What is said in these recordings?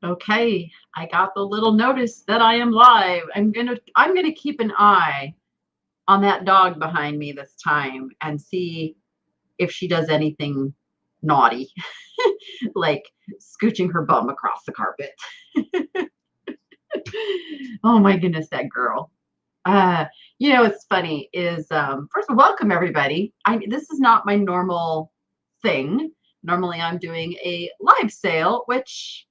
Okay, I got the little notice that I am live. I'm gonna keep an eye on that dog behind me this time and see if she does anything naughty, like scooching her bum across the carpet. Oh my goodness, that girl. Uh, what's funny is first of all, welcome everybody. This is not my normal thing. Normally I'm doing a live sale, which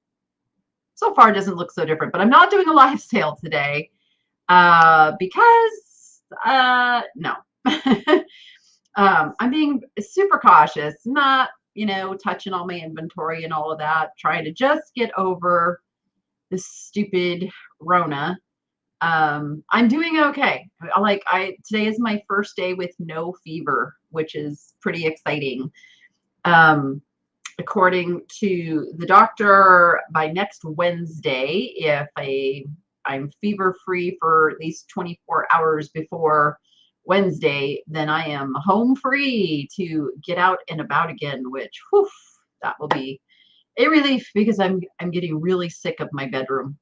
so far doesn't look so different, but I'm not doing a live sale today because no. I'm being super cautious, not, touching all my inventory and all of that, trying to just get over this stupid Rona. I'm doing okay. Today is my first day with no fever, which is pretty exciting. Um, According to the doctor, by next Wednesday, if I'm fever free for at least 24 hours before Wednesday, then I am home free to get out and about again, which whew, that will be a relief because I'm getting really sick of my bedroom.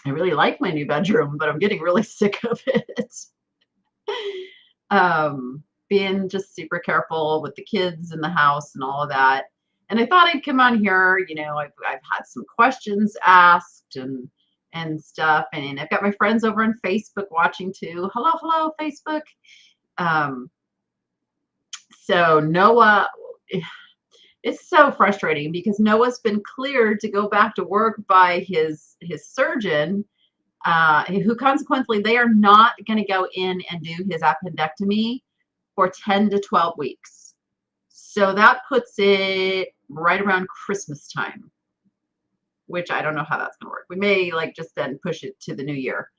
I really like my new bedroom, but I'm getting really sick of it. Being just super careful with the kids in the house and all of that. And I thought I'd come on here. I've had some questions asked and stuff, and I've got my friends over on Facebook watching too. Hello, Facebook. So Noah, it's so frustrating because Noah's been cleared to go back to work by his surgeon, who consequently they are not going to go in and do his appendectomy for 10 to 12 weeks. So that puts it right around Christmas time, which I don't know how that's going to work. We may just then push it to the new year.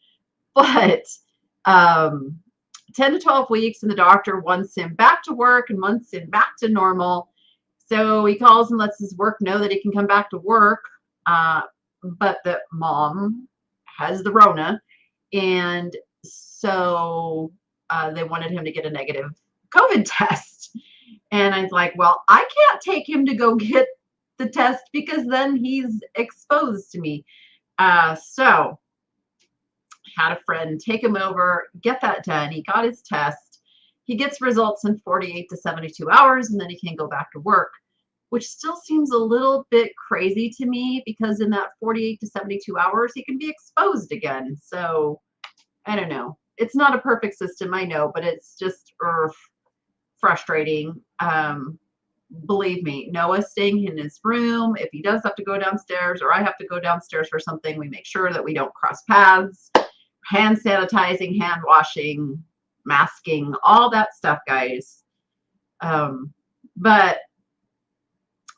But 10 to 12 weeks, and the doctor wants him back to work and wants him back to normal. So he calls and lets his work know that he can come back to work, but that mom has the Rona, and so they wanted him to get a negative COVID test. And I was like, well, I can't take him to go get the test because then he's exposed to me. So had a friend take him over, get that done. He got his test. He gets results in 48 to 72 hours, and then he can go back to work, which still seems a little bit crazy to me because in that 48 to 72 hours, he can be exposed again. So I don't know. It's not a perfect system, I know, but it's just frustrating. Believe me, Noah's staying in his room. If he does have to go downstairs or I have to go downstairs for something, we make sure that we don't cross paths. Hand sanitizing, hand washing, masking, all that stuff, guys. But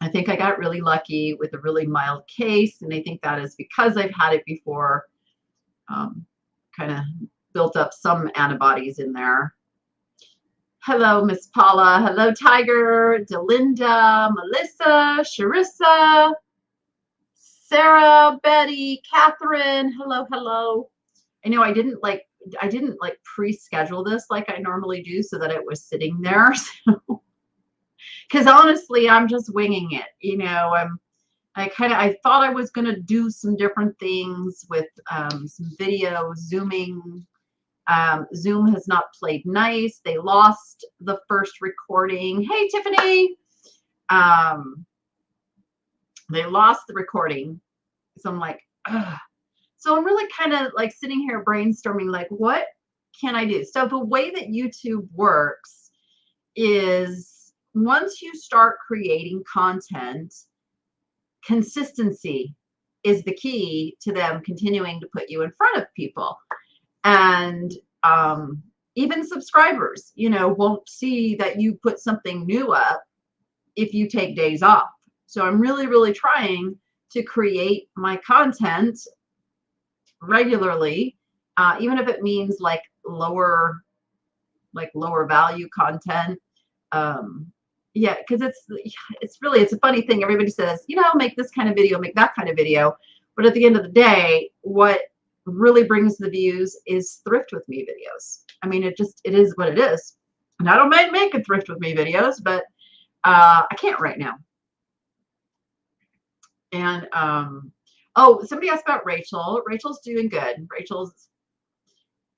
I think I got really lucky with a really mild case, and I think that is because I've had it before, kind of built up some antibodies in there. Hello, Miss Paula. Hello, Tiger, Delinda, Melissa, Sharissa, Sarah, Betty, Catherine. Hello. I know I didn't pre-schedule this like I normally do so that it was sitting there. Because honestly, I'm just winging it. I thought I was going to do some different things with some video, Zooming. Zoom has not played nice. They lost the first recording. Hey, Tiffany. They lost the recording. So I'm like, ugh. So I'm really kind of sitting here brainstorming, what can I do? So the way that YouTube works is once you start creating content, consistency is the key to them continuing to put you in front of people. And even subscribers, won't see that you put something new up if you take days off. So I'm really trying to create my content regularly, even if it means lower value content. Yeah, because it's a funny thing. Everybody says, make this kind of video, make that kind of video. But at the end of the day, what really brings the views is Thrift With Me videos. I mean, it is what it is. And I don't mind making Thrift With Me videos, but I can't right now. And Oh, somebody asked about Rachel. Rachel's doing good. Rachel's,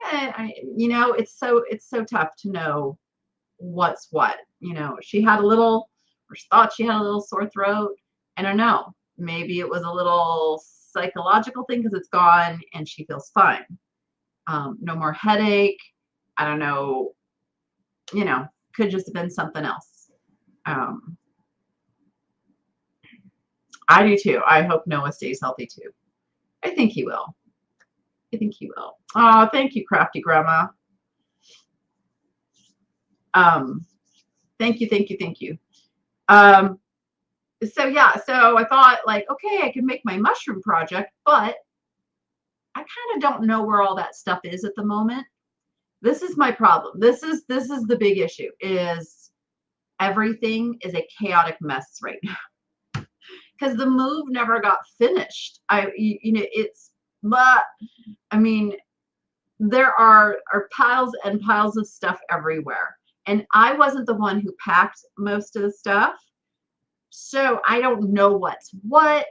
it's so tough to know what's what. She had a little, or she thought she had a little sore throat. I don't know. Maybe it was a little psychological thing because it's gone and she feels fine. No more headache. I don't know. Could just have been something else. I do too. I hope Noah stays healthy too. I think he will. I think he will. Oh, thank you, Crafty Grandma. Thank you, thank you, thank you. So yeah, so I thought like, okay, I can make my mushroom project, but I kind of don't know where all that stuff is at the moment. This is my problem. This is the big issue is everything is a chaotic mess right now because the move never got finished. But I mean, there are piles and piles of stuff everywhere. And I wasn't the one who packed most of the stuff. So I don't know what's what.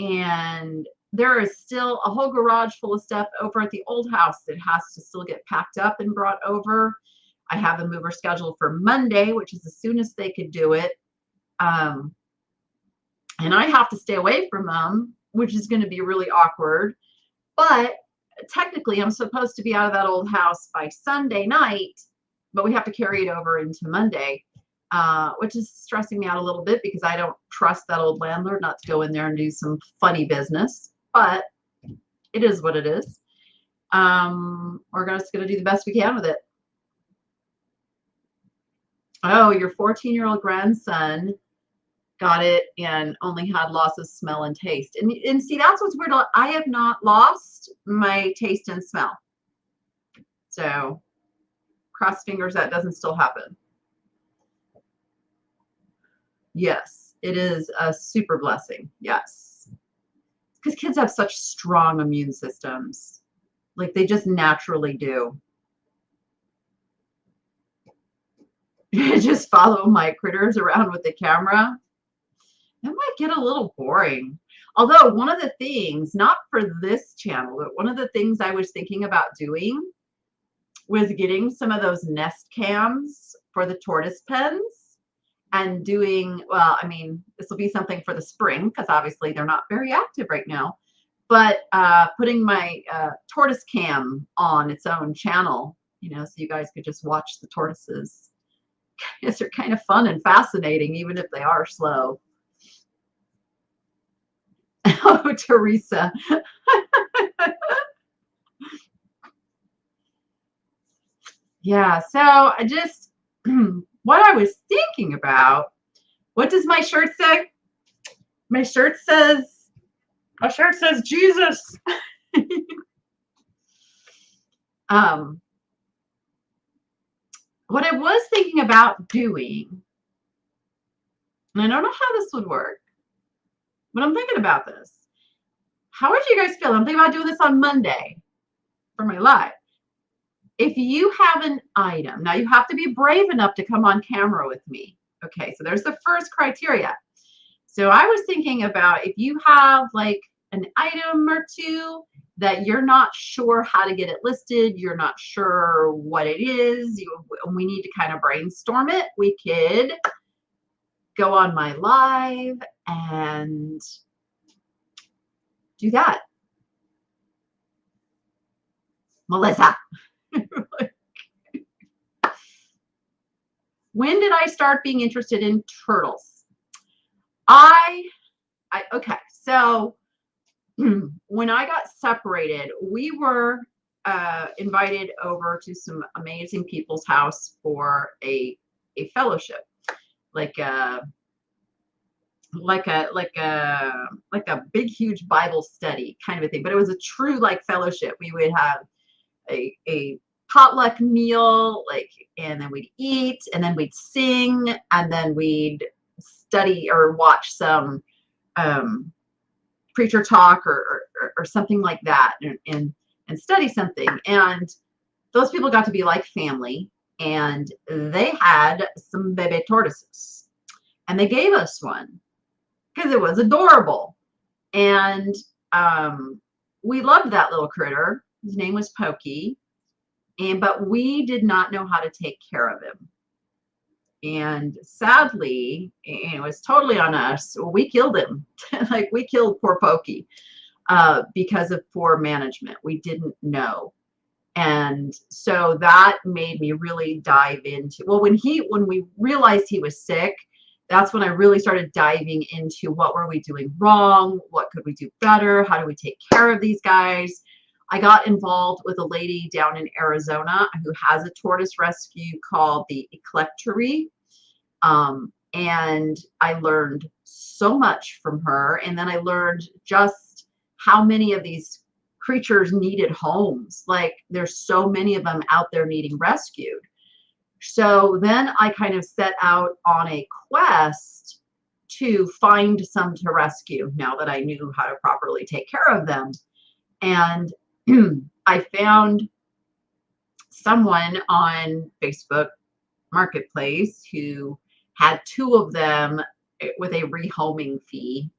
And there is still a whole garage full of stuff over at the old house that has to still get packed up and brought over. I have a mover scheduled for Monday, which is as soon as they could do it. And I have to stay away from them, which is going to be really awkward. But technically, I'm supposed to be out of that old house by Sunday night, but we have to carry it over into Monday, which is stressing me out a little bit because I don't trust that old landlord not to go in there and do some funny business. But it is what it is. We're just going to do the best we can with it. Oh, your 14-year-old grandson got it and only had loss of smell and taste. And see, that's what's weird. I have not lost my taste and smell. So cross fingers that doesn't still happen. Yes, it is a super blessing. Yes. Because kids have such strong immune systems. Like they just naturally do. Just follow my critters around with the camera. That might get a little boring. Although one of the things, not for this channel, but one of the things I was thinking about doing was getting some of those Nest cams for the tortoise pens and doing, well, I mean, this will be something for the spring because obviously they're not very active right now, but putting my tortoise cam on its own channel, so you guys could just watch the tortoises. Yes, they're kind of fun and fascinating, even if they are slow. Oh, Teresa. Yeah, so I just, what I was thinking about, what does my shirt say? My shirt says Jesus. What I was thinking about doing, and I don't know how this would work, but I'm thinking about this. How would you guys feel? I'm thinking about doing this on Monday for my live. If you have an item, now you have to be brave enough to come on camera with me. Okay, so there's the first criteria. So I was thinking about if you have like an item or two that you're not sure how to get it listed, you're not sure what it is, we need to kind of brainstorm it. We could go on my live and do that. Melissa. When did I start being interested in turtles? Okay, so when I got separated, we were invited over to some amazing people's house for a fellowship, like a big huge Bible study kind of a thing. But it was a true like fellowship. We would have a potluck meal, and then we'd eat, and then we'd sing, and then we'd study or watch some preacher talk or something like that, and study something. And those people got to be like family, and they had some baby tortoises, and they gave us one because it was adorable. And we loved that little critter. His name was Pokey, but we did not know how to take care of him. And sadly, it was totally on us. We killed him. Like, we killed poor Pokey because of poor management. We didn't know. And so that made me really dive into, well, when we realized he was sick, that's when I really started diving into what were we doing wrong? What could we do better? How do we take care of these guys? I got involved with a lady down in Arizona who has a tortoise rescue called the Eclectory. And I learned so much from her. And then I learned just how many of these creatures needed homes. Like, there's so many of them out there needing rescued. So then I kind of set out on a quest to find some to rescue now that I knew how to properly take care of them. And I found someone on Facebook Marketplace who had 2 of them with a rehoming fee.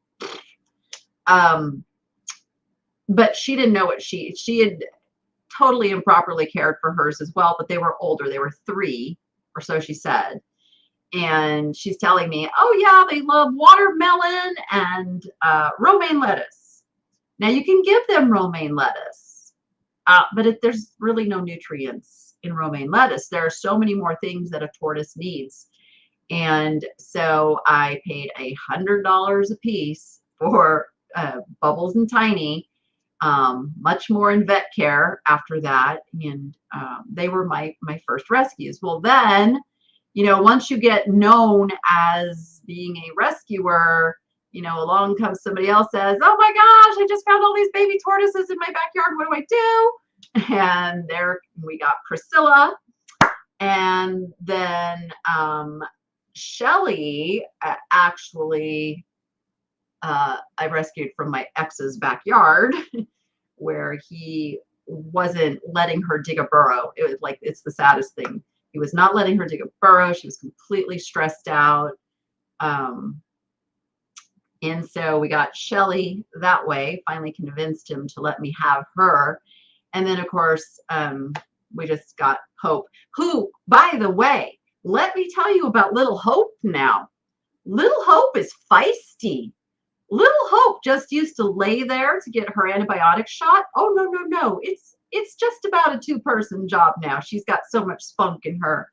But she didn't know what she had totally improperly cared for hers as well, but they were older. They were 3 or so, she said. And she's telling me, oh yeah, they love watermelon and romaine lettuce. Now, you can give them romaine lettuce, but there's really no nutrients in romaine lettuce. There are so many more things that a tortoise needs. And so I paid $100 a piece for Bubbles and Tiny, much more in vet care after that. And they were my first rescues. Well, then, once you get known as being a rescuer, along comes somebody else says, oh my gosh, I just found all these baby tortoises in my backyard. What do I do? And there we got Priscilla. And then Shelly, actually, I rescued from my ex's backyard where he wasn't letting her dig a burrow. It was like, it's the saddest thing. He was not letting her dig a burrow. She was completely stressed out. And so we got Shelly that way, finally convinced him to let me have her. And then, of course, we just got Hope, who, by the way, let me tell you about Little Hope now. Little Hope is feisty. Little Hope just used to lay there to get her antibiotic shot. Oh, no. It's just about a 2-person job now. She's got so much spunk in her.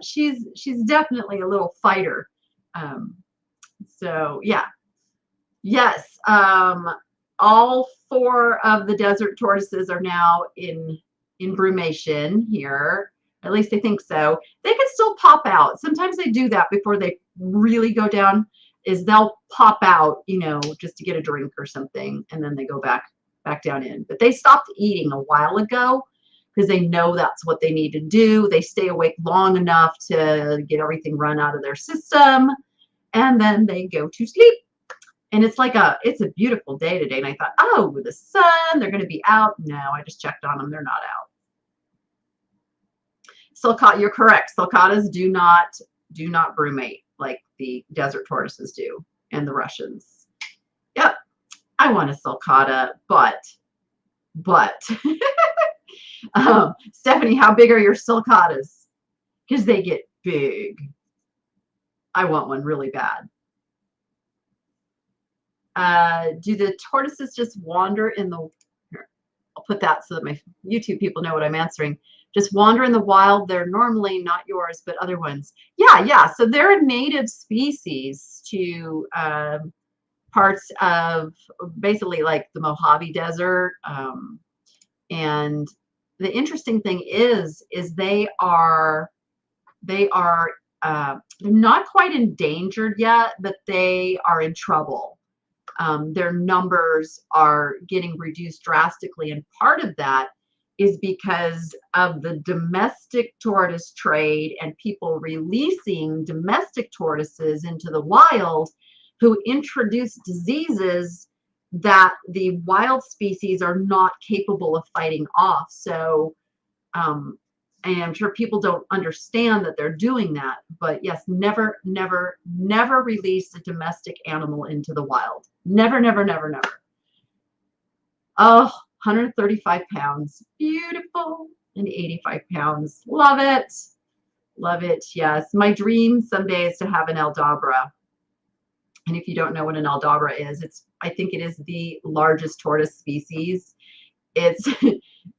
She's definitely a little fighter. So yeah. Yes. All 4 of the desert tortoises are now in brumation here. At least I think so. They can still pop out. Sometimes they do that before they really go down, is they'll pop out, just to get a drink or something, and then they go back down in. But they stopped eating a while ago because they know that's what they need to do. They stay awake long enough to get everything run out of their system, and then they go to sleep. And it's a beautiful day today. And I thought, oh, with the sun, they're going to be out. No, I just checked on them. They're not out. Sulcata, you're correct. Sulcatas do not brumate like the desert tortoises do, and the Russians. Yep, I want a sulcata, but Stephanie, how big are your sulcatas? Because they get big. I want one really bad. Do the tortoises just wander in the, here, I'll put that so that my YouTube people know what I'm answering. Just wander in the wild. They're normally not yours, but other ones. Yeah. So they're a native species to parts of basically like the Mojave Desert. And the interesting thing is they're not quite endangered yet, but they are in trouble. Their numbers are getting reduced drastically, and part of that is because of the domestic tortoise trade and people releasing domestic tortoises into the wild who introduce diseases that the wild species are not capable of fighting off. So, and I'm sure people don't understand that they're doing that, but yes, never release a domestic animal into the wild. Never. Oh, 135 pounds. Beautiful. And 85 pounds. Love it. Love it. Yes. My dream someday is to have an Aldabra. And if you don't know what an Aldabra is, I think it is the largest tortoise species. It's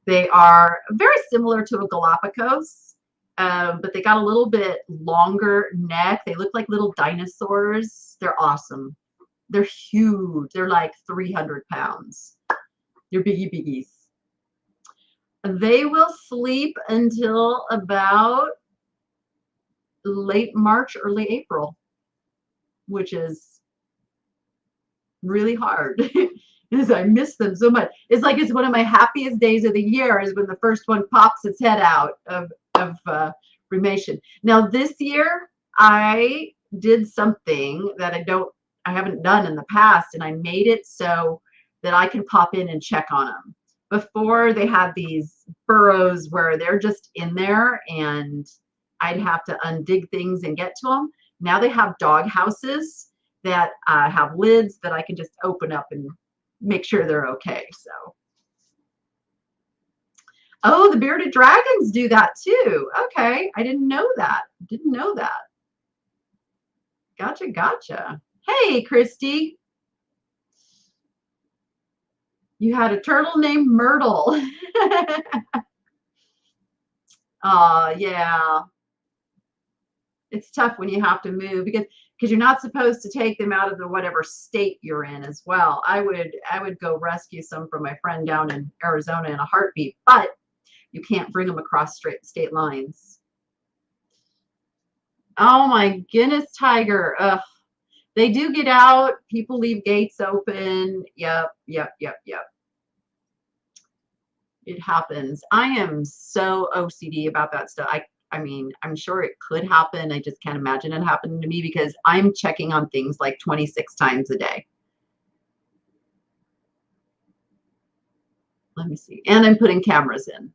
they are very similar to a Galapagos, but they got a little bit longer neck. They look like little dinosaurs. They're awesome. They're huge. They're like 300 pounds. They're biggie biggies. They will sleep until about late March, early April, which is really hard because I miss them so much. It's like it's one of my happiest days of the year is when the first one pops its head out of cremation. Now this year I did something that I haven't done in the past, and I made it so that I can pop in and check on them. Before they had these burrows where they're just in there and I'd have to undig things and get to them. Now they have dog houses that have lids that I can just open up and make sure they're okay. So, oh, the bearded dragons do that too. Okay, I didn't know that. Didn't know that. Gotcha, gotcha. Hey, Christy. You had a turtle named Myrtle. Yeah. It's tough when you have to move because you're not supposed to take them out of the whatever state you're in as well. I would go rescue some from my friend down in Arizona in a heartbeat, but you can't bring them across state lines. Oh my goodness, Tiger. Ugh. They do get out. People leave gates open. Yep, yep, yep, yep. It happens. I am so OCD about that stuff. I mean, I'm sure it could happen. I just can't imagine it happening to me because I'm checking on things like 26 times a day. Let me see. And I'm putting cameras in.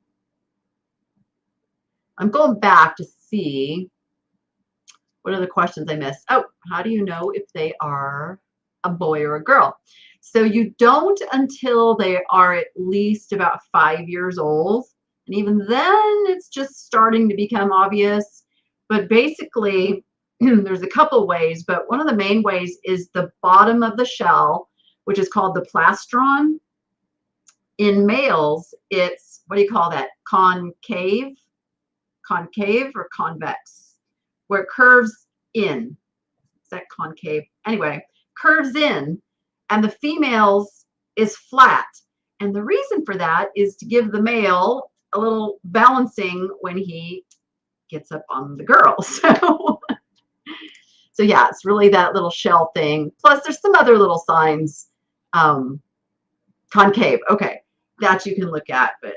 I'm going back to see what are the questions I missed. Oh, how do you know if they are a boy or a girl? So you don't until they are at least about 5 years old. And even then, it's just starting to become obvious. But basically, there's a couple ways, but one of the main ways is the bottom of the shell, which is called the plastron. In males, it's, what do you call that? Concave or convex, where it curves in. Is that concave? Anyway, curves in, and the females is flat. And the reason for that is to give the male a little balancing when he gets up on the girl. So yeah, it's really that little shell thing. Plus, there's some other little signs. Concave, okay, that you can look at. But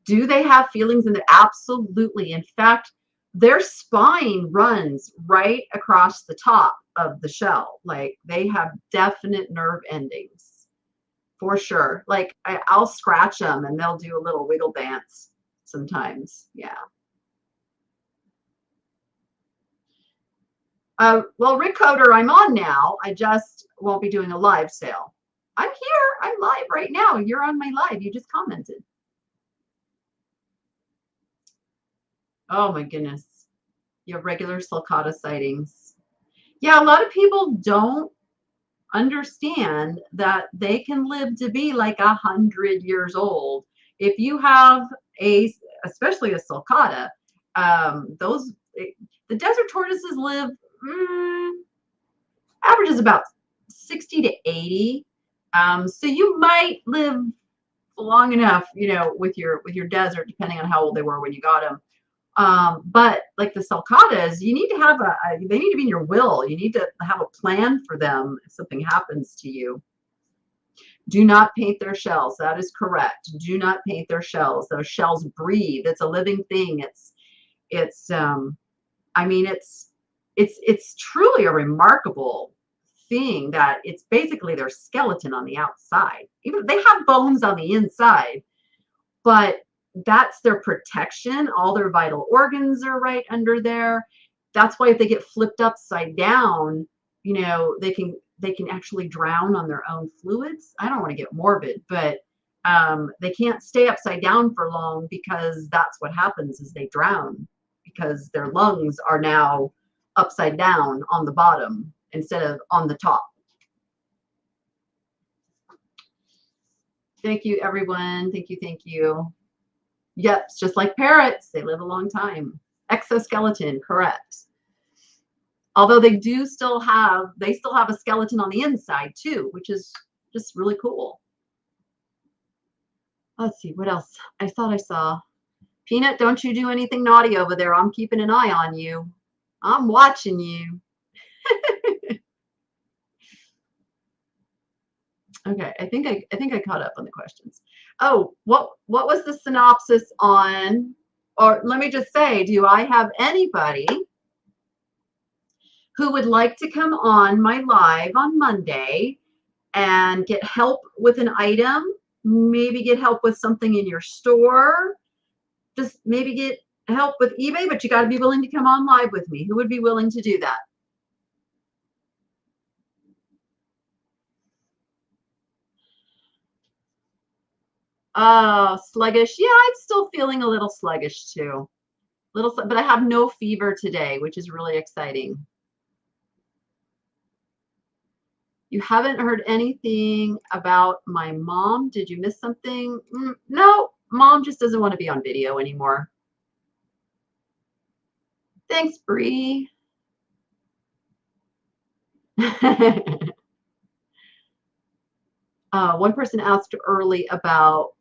do they have feelings in there? Absolutely. In fact, their spine runs right across the top of the shell. Like they have definite nerve endings for sure. Like I'll scratch them and they'll do a little wiggle dance sometimes. Yeah. Well, Rick Coder, I'm on now. I just won't be doing a live sale. I'm here. I'm live right now. You're on my live. You just commented. Oh my goodness. You have regular sulcata sightings. Yeah, a lot of people don't understand that they can live to be like 100 years old. If you have especially a sulcata, the desert tortoises live average is about 60 to 80. So you might live long enough, with your desert, depending on how old they were when you got them. But like the sulcatas, you need to have they need to be in your will. You need to have a plan for them if something happens to you. Do not paint their shells. That is correct. Do not paint their shells. Those shells breathe. It's a living thing. I mean, it's truly a remarkable thing that it's basically their skeleton on the outside. Even they have bones on the inside, but that's their protection. All their vital organs are right under there. That's why if they get flipped upside down, they can actually drown on their own fluids. I don't want to get morbid, but They can't stay upside down for long because that's what happens is they drown because their lungs are now upside down on the bottom instead of on the top. Thank you, everyone. Thank you. Thank you. Yep, it's just like parrots. They live a long time. Exoskeleton, correct. Although they still have a skeleton on the inside too, which is just really cool. Let's see, what else? I thought I saw. Peanut, don't you do anything naughty over there. I'm keeping an eye on you. I'm watching you. Okay, I think I caught up on the questions. Oh, what was the synopsis on, or let me just say, do I have anybody who would like to come on my live on Monday and get help with an item, maybe get help with something in your store, just maybe get help with eBay, but you got to be willing to come on live with me. Who would be willing to do that? Sluggish. Yeah, I'm still feeling a little sluggish too. But I have no fever today, which is really exciting. You haven't heard anything about my mom? Did you miss something? No, mom just doesn't want to be on video anymore. Thanks, Bree. One person asked early about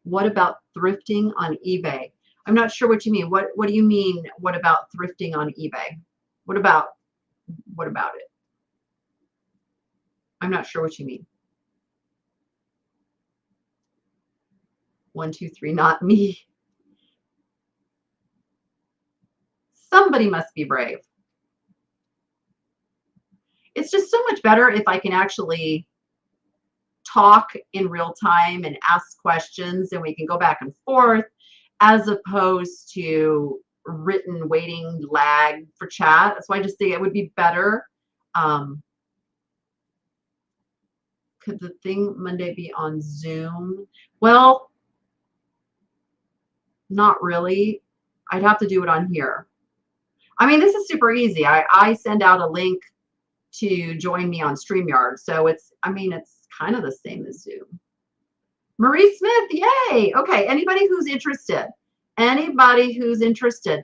what about thrifting on eBay? I'm not sure what you mean. What do you mean? What about thrifting on eBay? What about it? I'm not sure what you mean. 1, 2, 3, not me. Somebody must be brave. It's just so much better if I can actually talk in real time and ask questions and we can go back and forth as opposed to written waiting lag for chat. That's why I just think it would be better. Could the thing Monday be on Zoom? Well, not really. I'd have to do it on here. I mean, this is super easy. I send out a link to join me on StreamYard. So it's kind of the same as Zoom. Marie Smith, yay. Okay, anybody who's interested,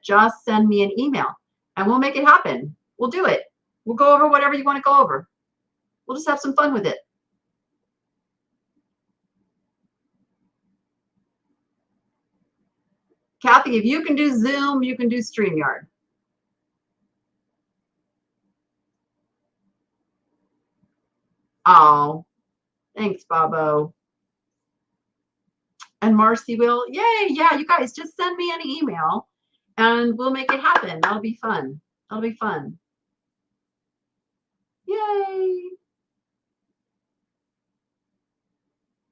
just send me an email and we'll make it happen. We'll do it. We'll go over whatever you want to go over. We'll just have some fun with it. Kathy, if you can do Zoom, you can do StreamYard. Oh, thanks, Bobo. And Marcy will, yay, yeah, you guys just send me an email and we'll make it happen. That'll be fun. That'll be fun. Yay.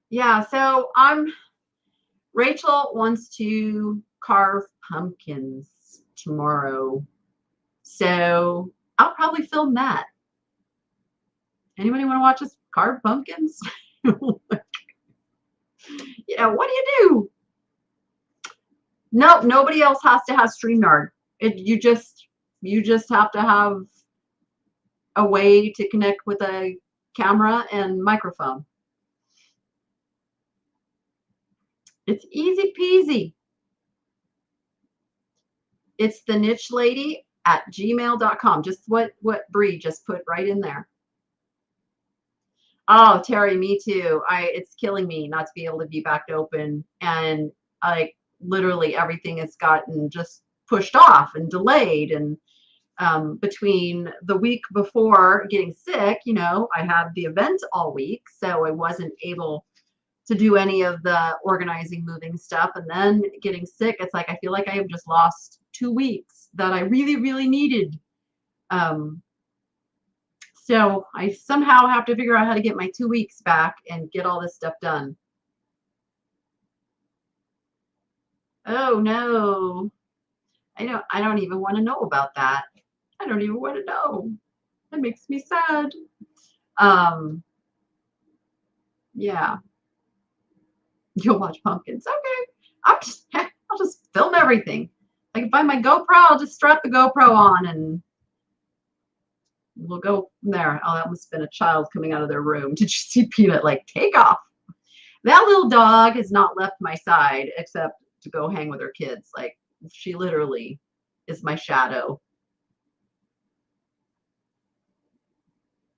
Yeah, so Rachel wants to carve pumpkins tomorrow. So I'll probably film that. Anybody want to watch us carve pumpkins? Yeah, what do you do? Nope, nobody else has to have StreamYard. You just have to have a way to connect with a camera and microphone. It's easy peasy. It's the niche lady at gmail.com. Just what Bree just put right in there. Oh, Terry, me too. It's killing me not to be able to be back open, and like literally everything has gotten just pushed off and delayed. And between the week before getting sick, I had the event all week, so I wasn't able to do any of the organizing, moving stuff. And then getting sick, it's like I feel like I have just lost 2 weeks that I really, really needed. So I somehow have to figure out how to get my 2 weeks back and get all this stuff done. Oh no. I don't even want to know about that. I don't even want to know. That makes me sad. Yeah. You'll watch pumpkins. Okay. I'll just film everything. I can find my GoPro, I'll just strap the GoPro on and we'll go from there. Oh, that must have been a child coming out of their room. Did you see Peanut like take off? That little dog has not left my side except to go hang with her kids. Like she literally is my shadow.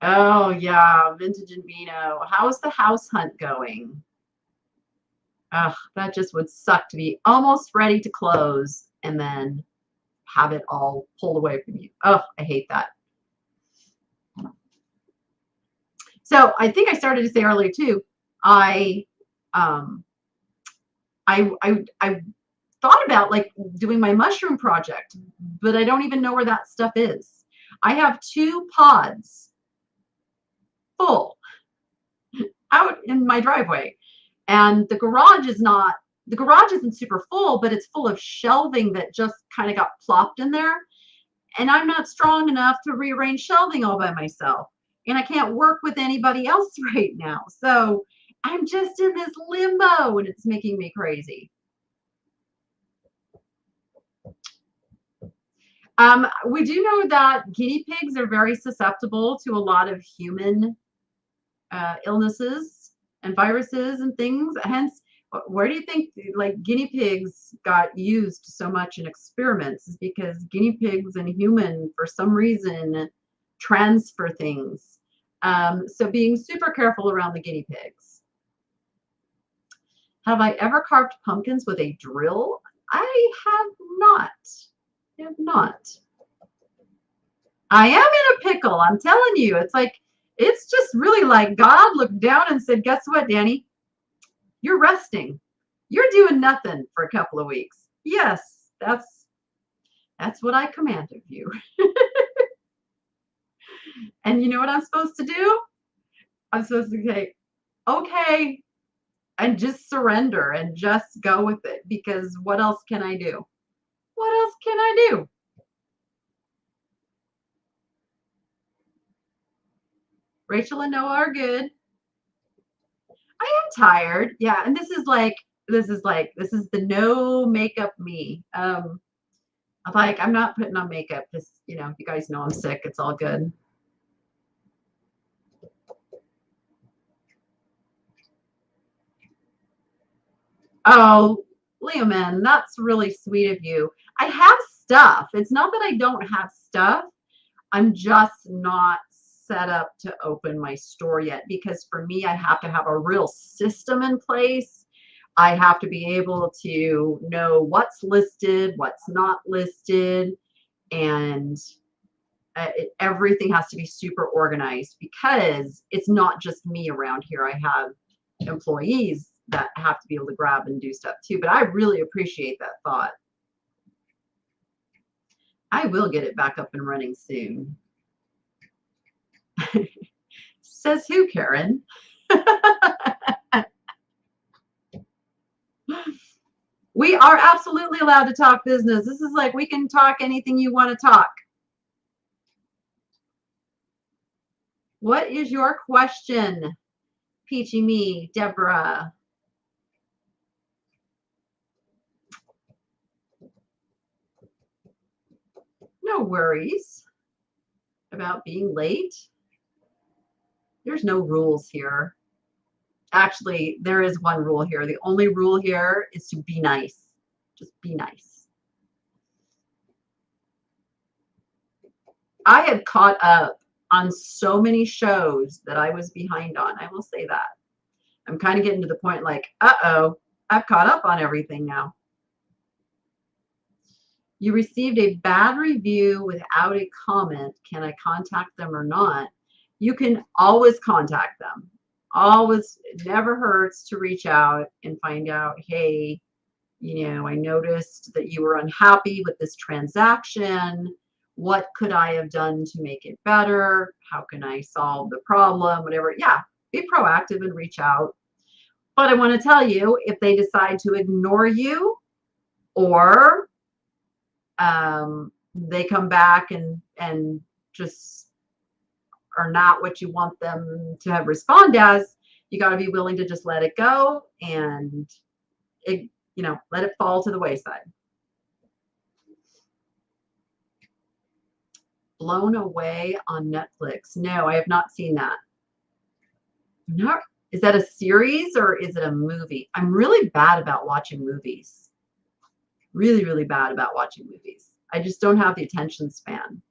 Oh yeah, vintage and vino. How's the house hunt going? Ugh, that just would suck to be almost ready to close and then have it all pulled away from you. Oh, I hate that. So I think I started to say earlier too, I um I thought about like doing my mushroom project, but I don't even know where that stuff is. I have 2 pods full out in my driveway, and the garage isn't super full, but it's full of shelving that just kind of got plopped in there. And I'm not strong enough to rearrange shelving all by myself. And I can't work with anybody else right now. So I'm just in this limbo and it's making me crazy. We do know that guinea pigs are very susceptible to a lot of human illnesses and viruses and things. Hence, where do you think like guinea pigs got used so much in experiments? Is because guinea pigs and human, for some reason, transfer things. So being super careful around the guinea pigs. Have I ever carved pumpkins with a drill? I have not. I have not. I am in a pickle. I'm telling you, it's like, it's just really like God looked down and said, guess what, Danny? You're resting. You're doing nothing for a couple of weeks. Yes, that's what I command of you. And you know what I'm supposed to do? I'm supposed to say, okay, and just surrender and just go with it because what else can I do? What else can I do? Rachel and Noah are good. I am tired. Yeah, and this is the no makeup me. I'm like, I'm not putting on makeup. Just, you guys know I'm sick. It's all good. Oh, Leoman, that's really sweet of you. I have stuff. It's not that I don't have stuff. I'm just not set up to open my store yet because for me, I have to have a real system in place. I have to be able to know what's listed, what's not listed, and everything has to be super organized because it's not just me around here. I have employees that have to be able to grab and do stuff too. But I really appreciate that thought. I will get it back up and running soon. Says who, Karen? We are absolutely allowed to talk business. This is like we can talk anything you want to talk. What is your question? Peachy me, Deborah. No worries about being late. There's no rules here. Actually, there is one rule here. The only rule here is to be nice. Just be nice. I had caught up on so many shows that I was behind on. I will say that. I'm kind of getting to the point like, uh-oh, I've caught up on everything now. You received a bad review without a comment. Can I contact them or not? You can always contact them. Always, it never hurts to reach out and find out, hey, I noticed that you were unhappy with this transaction. What could I have done to make it better? How can I solve the problem? Whatever. Yeah, be proactive and reach out. But I want to tell you, if they decide to ignore you or they come back and just are not what you want them to have respond as, You got to be willing to just let it go and let it fall to the wayside. Blown Away on Netflix. No, I have not seen that. Not, is that a series or is it a movie? I'm really bad about watching movies. Really, really bad about watching movies. I just don't have the attention span.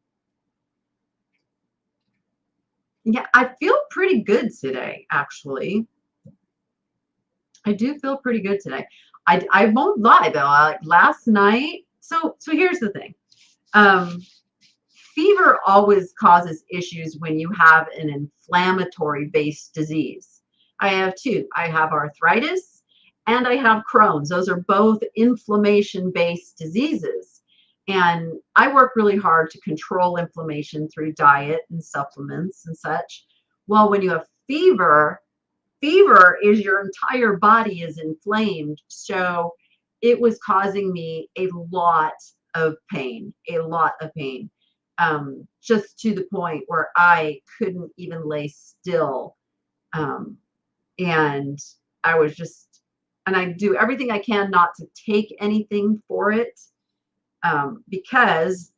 Yeah, I feel pretty good today, actually. I do feel pretty good today. I won't lie though. Like last night. So here's the thing. Fever always causes issues when you have an inflammatory based disease. I have two. I have arthritis and I have Crohn's. Those are both inflammation based diseases. And I work really hard to control inflammation through diet and supplements and such. Well, when you have fever is your entire body is inflamed. So it was causing me a lot of pain, just to the point where I couldn't even lay still. And I was just, and I do everything I can not to take anything for it, because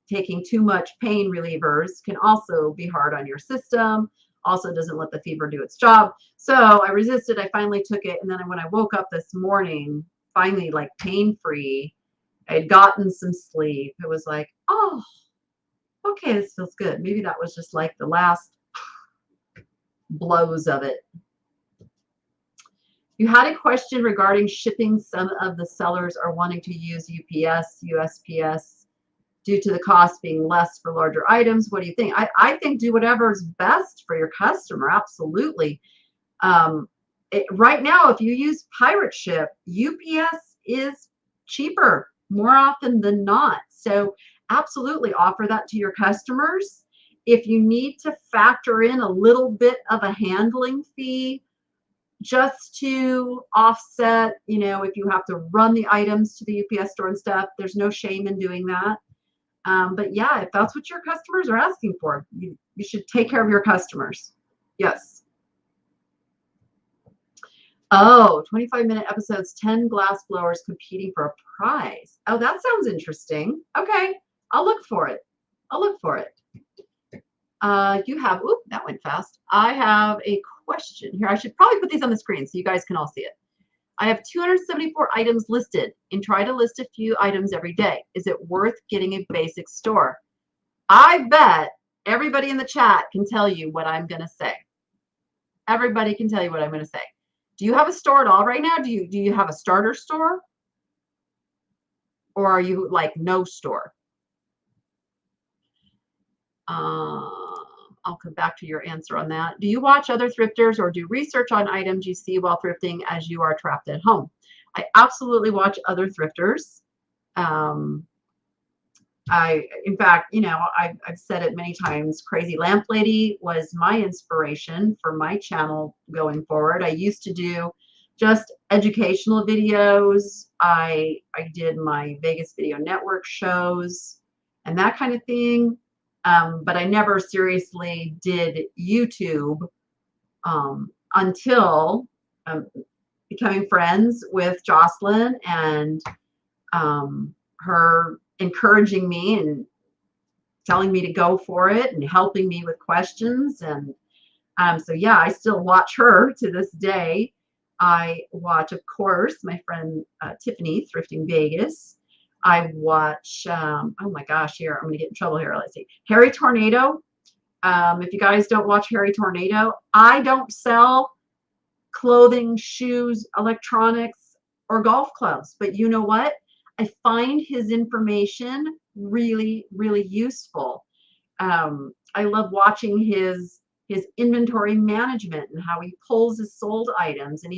taking too much pain relievers can also be hard on your system, also doesn't let the fever do its job. So I resisted. I finally took it. And then when I woke up this morning, finally like pain-free, I had gotten some sleep. It was like, oh, okay, this feels good. Maybe that was just like the last blows of it. You had a question regarding shipping. Some of the sellers are wanting to use UPS, USPS, due to the cost being less for larger items. What do you think? I think do whatever is best for your customer. Absolutely. Right now, if you use Pirate Ship, UPS is cheaper more often than not. So absolutely offer that to your customers. If you need to factor in a little bit of a handling fee just to offset, if you have to run the items to the UPS store and stuff, there's no shame in doing that. But yeah, if that's what your customers are asking for, you should take care of your customers. Yes. Oh, 25-minute episodes, 10 glass blowers competing for a prize. Oh, that sounds interesting. Okay, I'll look for it. You have, oop, that went fast. I have a question here. I should probably put these on the screen so you guys can all see it. I have 274 items listed and try to list a few items every day. Is it worth getting a basic store? I bet everybody in the chat can tell you what I'm going to say. Everybody can tell you what I'm going to say. Do you have a store at all right now? Do you have a starter store? Or are you like no store? I'll come back to your answer on that. Do you watch other thrifters or do research on items you see while thrifting as you are trapped at home? I absolutely watch other thrifters. In fact, I've said it many times, Crazy Lamp Lady was my inspiration for my channel going forward. I used to do just educational videos. I did my Vegas Video Network shows and that kind of thing. But I never seriously did YouTube until becoming friends with Jocelyn and her encouraging me and telling me to go for it and helping me with questions. And so, yeah, I still watch her to this day. I watch, of course, my friend Tiffany, Thrifting Vegas. I watch, oh my gosh, here, I'm going to get in trouble here. Let's see. Harry Tornado. If you guys don't watch Harry Tornado, I don't sell clothing, shoes, electronics, or golf clubs. But you know what? I find his information really, really useful. I love watching his inventory management and how he pulls his sold items. And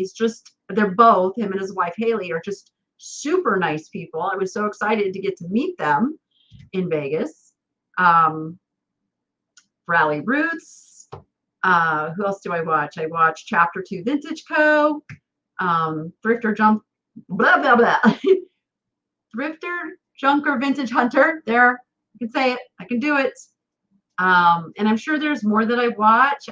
they're both, him and his wife, Haley, are just super nice people. I was so excited to get to meet them in Vegas. Rally Roots. Who else do I watch? I watch Chapter 2 Vintage Co. Thrifter Jump, blah, blah, blah. Thrifter, Junker, Vintage Hunter. There, I can say it. I can do it. And I'm sure there's more that I watch.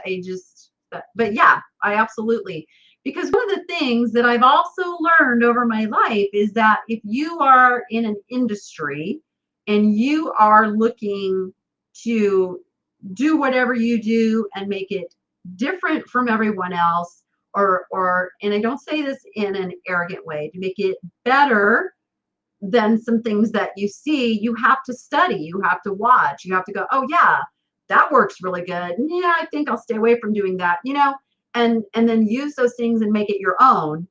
But yeah, I absolutely, because one of the things that I've also learned over my life is that if you are in an industry and you are looking to do whatever you do and make it different from everyone else, or and I don't say this in an arrogant way, to make it better than some things that you see, you have to study, you have to watch, you have to go, oh yeah, that works really good. Yeah, I think I'll stay away from doing that, and then use those things and make it your own.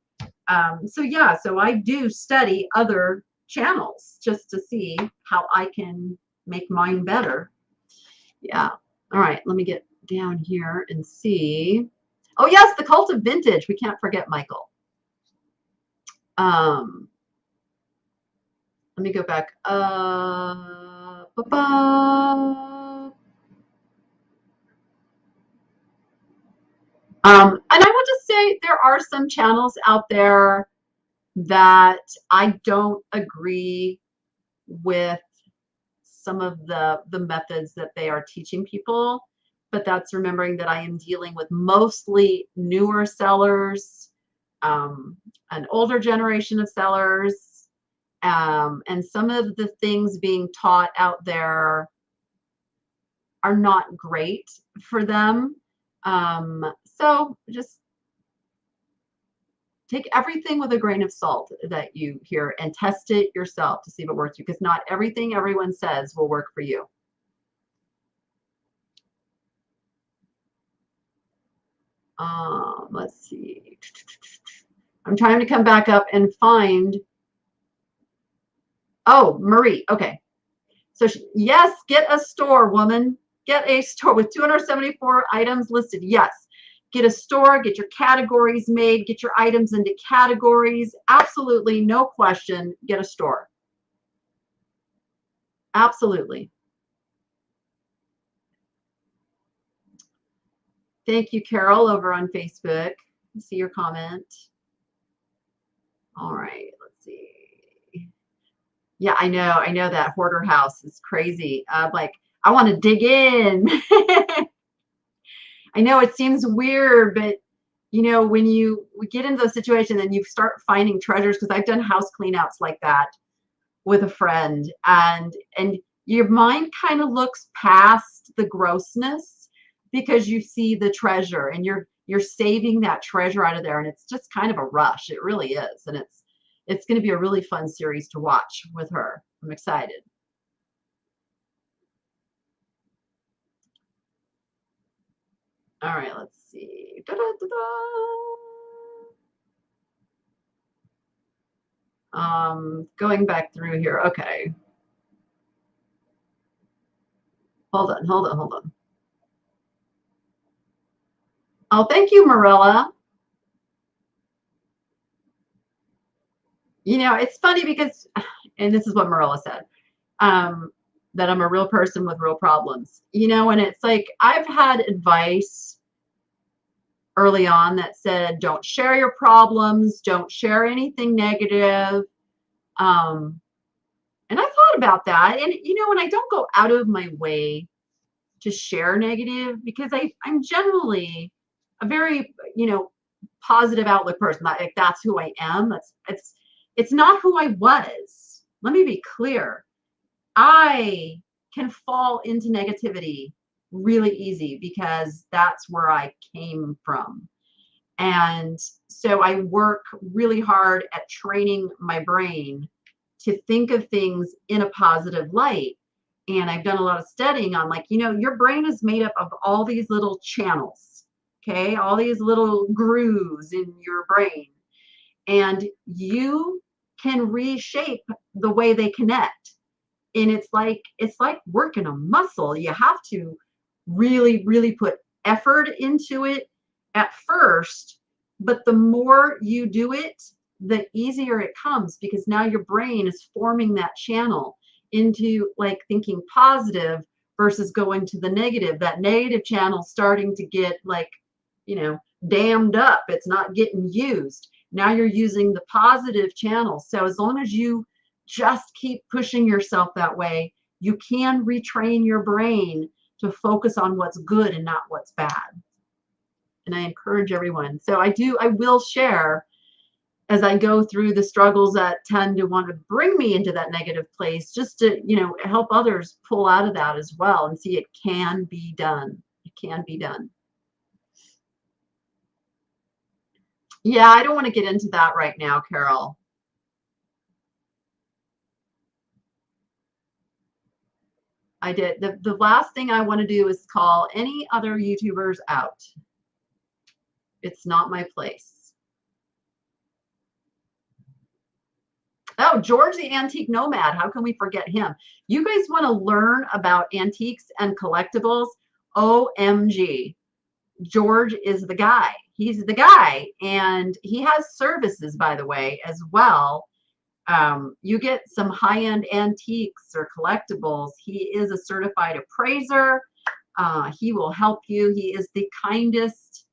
So yeah, so I do study other channels just to see how I can make mine better. Yeah. All right, let me get down here and see. Oh yes, the cult of vintage. We can't forget Michael. Let me go back. And I will just say there are some channels out there that I don't agree with some of the methods that they are teaching people, but that's remembering that I am dealing with mostly newer sellers, an older generation of sellers, and some of the things being taught out there are not great for them. So just take everything with a grain of salt that you hear and test it yourself to see if it works, because not everything everyone says will work for you. Let's see. I'm trying to come back up and find. Oh, Marie. Okay. So yes, get a store, woman. Get a store with 274 items listed. Yes. Get a store, get your categories made, get your items into categories. Absolutely, no question, get a store. Absolutely. Thank you, Carol, over on Facebook. I see your comment. All right, let's see. Yeah, I know that hoarder house is crazy. Like, I want to dig in. I know it seems weird, but when we get into those situations and you start finding treasures, because I've done house cleanouts like that with a friend, and your mind kind of looks past the grossness because you see the treasure and you're saving that treasure out of there, and it's just kind of a rush. It really is, and it's going to be a really fun series to watch with her. I'm excited. All right, let's see. Da, da, da, da. Going back through here. Okay. Hold on. Oh, thank you, Marilla. It's funny because, and this is what Marilla said, that I'm a real person with real problems. And it's like I've had advice early on that said, don't share your problems, don't share anything negative. And I thought about that. And, and I don't go out of my way to share negative because I'm generally a very, positive outlook person. Like that's who I am. It's not who I was. Let me be clear. I can fall into negativity really easy because that's where I came from. And so I work really hard at training my brain to think of things in a positive light. And I've done a lot of studying on, like, your brain is made up of all these little channels, okay? All these little grooves in your brain. And you can reshape the way they connect. And it's like working a muscle. You have to really, really put effort into it at first, but the more you do it, the easier it comes, because now your brain is forming that channel into like thinking positive versus going to the negative. That negative channel starting to get like, dammed up. It's not getting used. Now you're using the positive channel. So as long as you just keep pushing yourself that way, you can retrain your brain to focus on what's good and not what's bad. And I encourage everyone. So I will share as I go through the struggles that tend to want to bring me into that negative place, just to, help others pull out of that as well and see it can be done. It can be done. Yeah, I don't want to get into that right now, Carol. I did. The last thing I want to do is call any other YouTubers out. It's not my place. Oh, George the Antique Nomad. How can we forget him? You guys want to learn about antiques and collectibles? OMG. George is the guy. He's the guy. And he has services, by the way, as well. You get some high-end antiques or collectibles. He is a certified appraiser. He will help you. He is the kindest,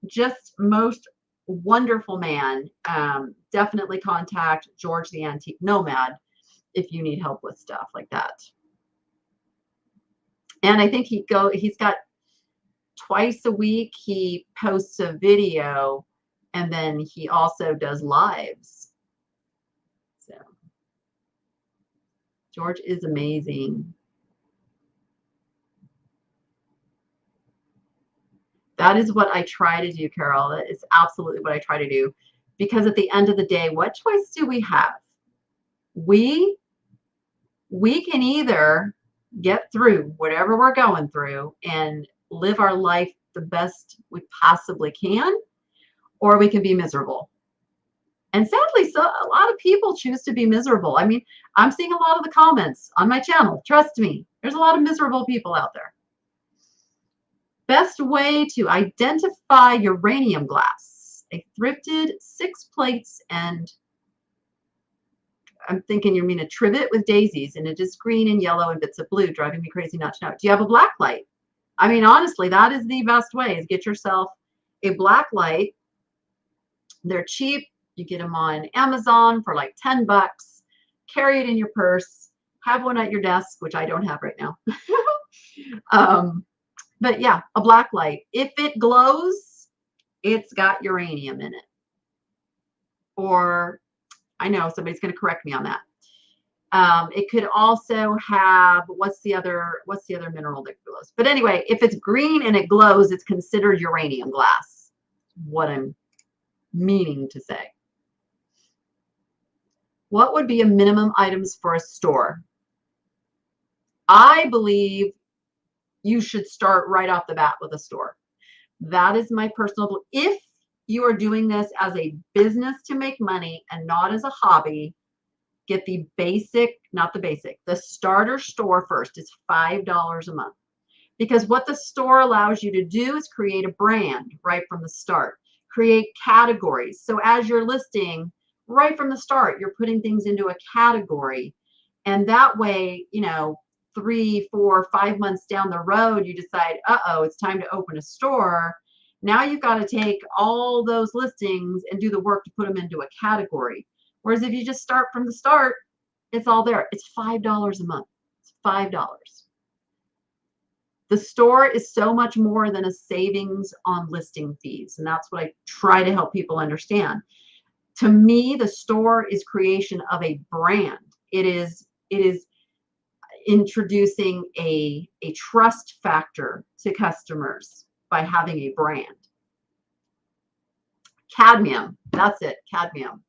just most wonderful man. Definitely contact George the Antique Nomad if you need help with stuff like that. And I think he's got twice a week he posts a video, and then he also does lives. So George is amazing. That is what I try to do, Carol. That is absolutely what I try to do. Because at the end of the day, what choice do we have? We can either get through whatever we're going through and live our life the best we possibly can, or we can be miserable. And sadly, so a lot of people choose to be miserable. I mean, I'm seeing a lot of the comments on my channel. Trust me, there's a lot of miserable people out there. Best way to identify uranium glass. I thrifted 6 plates, and I'm thinking you mean a trivet with daisies, and it is green and yellow and bits of blue, driving me crazy not to know. Do you have a black light? I mean, honestly, that is the best way, is get yourself a black light. They're cheap. You get them on Amazon for like 10 bucks. Carry it in your purse. Have one at your desk, which I don't have right now. But yeah, a black light. If it glows, it's got uranium in it. Or, I know somebody's going to correct me on that. It could also have, what's the other mineral that glows? But anyway, if it's green and it glows, it's considered uranium glass. What I'm meaning to say. What would be a minimum items for a store? I believe you should start right off the bat with a store. That is my personal, if you are doing this as a business to make money and not as a hobby, get the basic, not the basic, the starter store first. It's $5 a month. Because what the store allows you to do is create a brand right from the start, create categories. So as you're listing right from the start, you're putting things into a category. And that way, 3, 4, 5 months down the road, you decide, uh-oh, it's time to open a store. Now you've got to take all those listings and do the work to put them into a category. Whereas if you just start from the start, it's all there. It's $5 a month. It's $5. The store is so much more than a savings on listing fees. And that's what I try to help people understand. To me, the store is creation of a brand. It is introducing a trust factor to customers by having a brand. Cadmium, that's it, cadmium.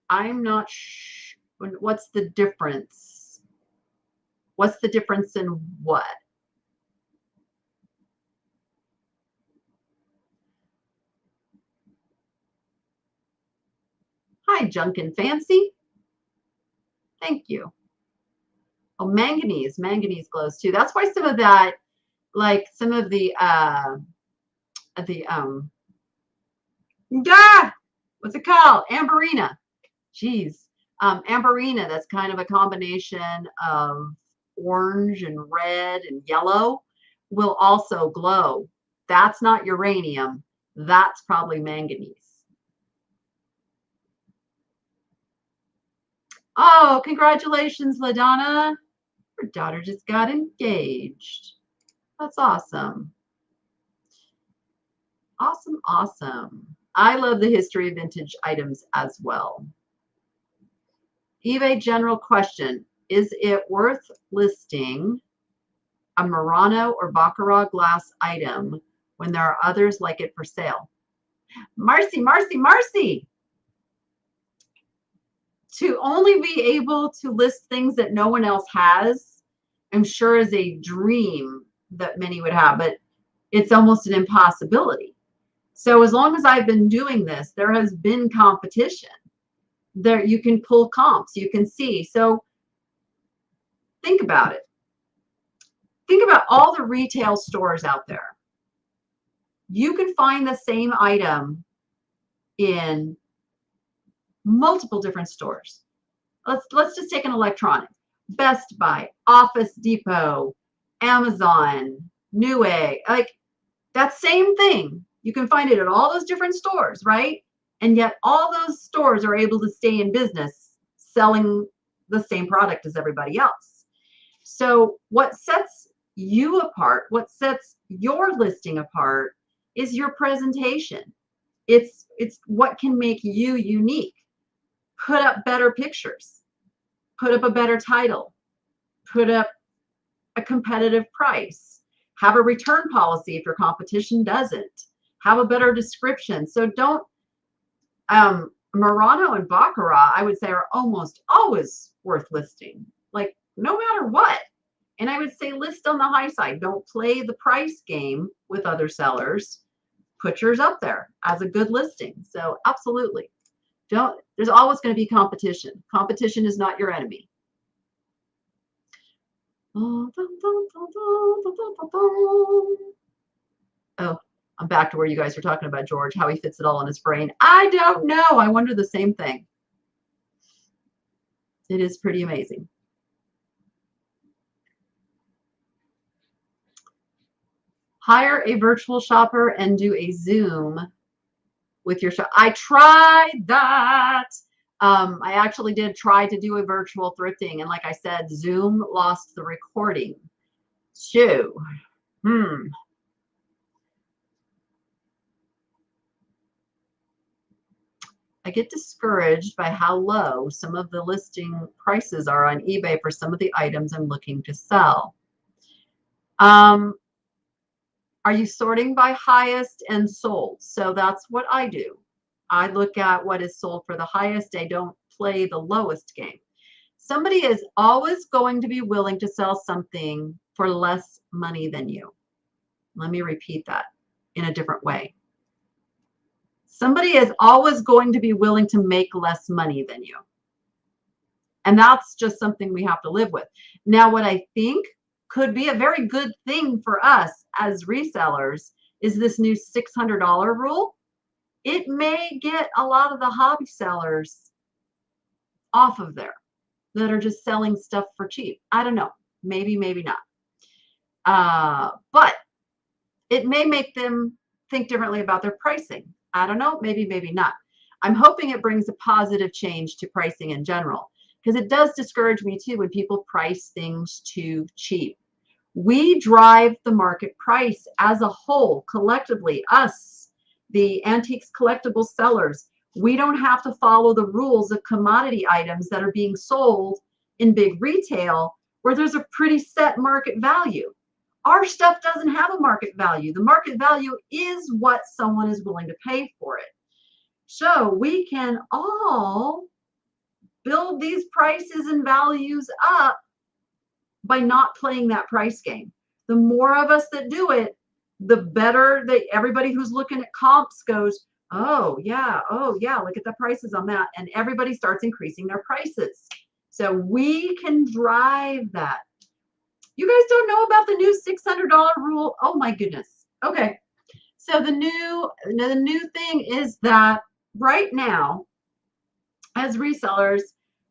I'm not sure. What's the difference? What's the difference in what? Hi, Junk and Fancy. Thank you. Oh, manganese. Manganese glows too. That's why some of that, like some of the what's it called? Amberina. Jeez. Amberina, that's kind of a combination of orange and red and yellow, will also glow. That's not uranium. That's probably manganese. Oh, congratulations, LaDonna. Her daughter just got engaged. That's awesome. Awesome, awesome. I love the history of vintage items as well. eBay general question. Is it worth listing a Murano or Baccarat glass item when there are others like it for sale? Marcy, Marcy, Marcy. To only be able to list things that no one else has, I'm sure is a dream that many would have, but it's almost an impossibility. So as long as I've been doing this, there has been competition. There you can pull comps, you can see. So think about it. Think about all the retail stores out there. You can find the same item in multiple different stores. Let's just take an electronic. Best Buy, Office Depot, Amazon, Newegg, like that same thing. You can find it at all those different stores, right? And yet all those stores are able to stay in business selling the same product as everybody else. So what sets you apart, what sets your listing apart is your presentation. It's what can make you unique. Put up better pictures, put up a better title, put up a competitive price, have a return policy if your competition doesn't, have a better description. So don't, Murano and Baccarat, I would say, are almost always worth listing, like no matter what. And I would say list on the high side. Don't play the price game with other sellers. Put yours up there as a good listing. So absolutely. There's always going to be competition. Competition is not your enemy. Oh, I'm back to where you guys were talking about George, how he fits it all in his brain. I don't know. I wonder the same thing. It is pretty amazing. Hire a virtual shopper and do a Zoom with your shop. I tried that. I actually did try to do a virtual thrifting, and like I said, Zoom lost the recording. So, I get discouraged by how low some of the listing prices are on eBay for some of the items I'm looking to sell. Are you sorting by highest and sold? So that's what I do. I look at what is sold for the highest. I don't play the lowest game. Somebody is always going to be willing to sell something for less money than you. Let me repeat that in a different way. Somebody is always going to be willing to make less money than you. And that's just something we have to live with. Now, what I think could be a very good thing for us as resellers is this new $600 rule. It may get a lot of the hobby sellers off of there that are just selling stuff for cheap. I don't know. Maybe, maybe not. But it may make them think differently about their pricing. I don't know. Maybe, maybe not. I'm hoping it brings a positive change to pricing in general, because it does discourage me too when people price things too cheap. We drive the market price as a whole, collectively, us, the antiques collectible sellers. We don't have to follow the rules of commodity items that are being sold in big retail where there's a pretty set market value. Our stuff doesn't have a market value. The market value is what someone is willing to pay for it. So we can all build these prices and values up by not playing that price game. The more of us that do it, the better that everybody who's looking at comps goes, oh yeah, look at the prices on that. And everybody starts increasing their prices. So we can drive that. You guys don't know about the new $600 rule? Oh my goodness. Okay. So the new thing is that right now, as resellers,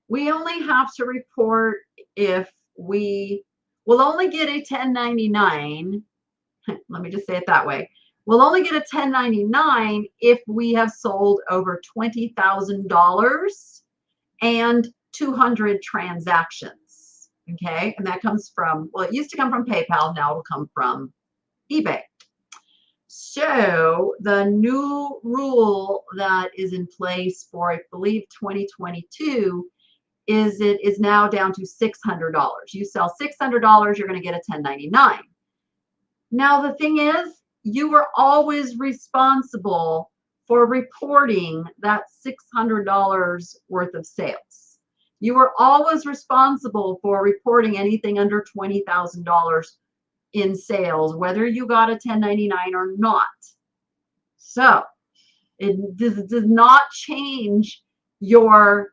we only have to report if we will only get a 1099. Let me just say it that way. We'll only get a 1099 if we have sold over $20,000 and 200 transactions. Okay, and that comes from, well, it used to come from PayPal, now it'll come from eBay. So the new rule that is in place for, I believe, 2022 is it is now down to $600. You sell $600, you're going to get a 1099. Now, the thing is, you were always responsible for reporting that $600 worth of sales. You were always responsible for reporting anything under $20,000 in sales, whether you got a 1099 or not. So it does not change your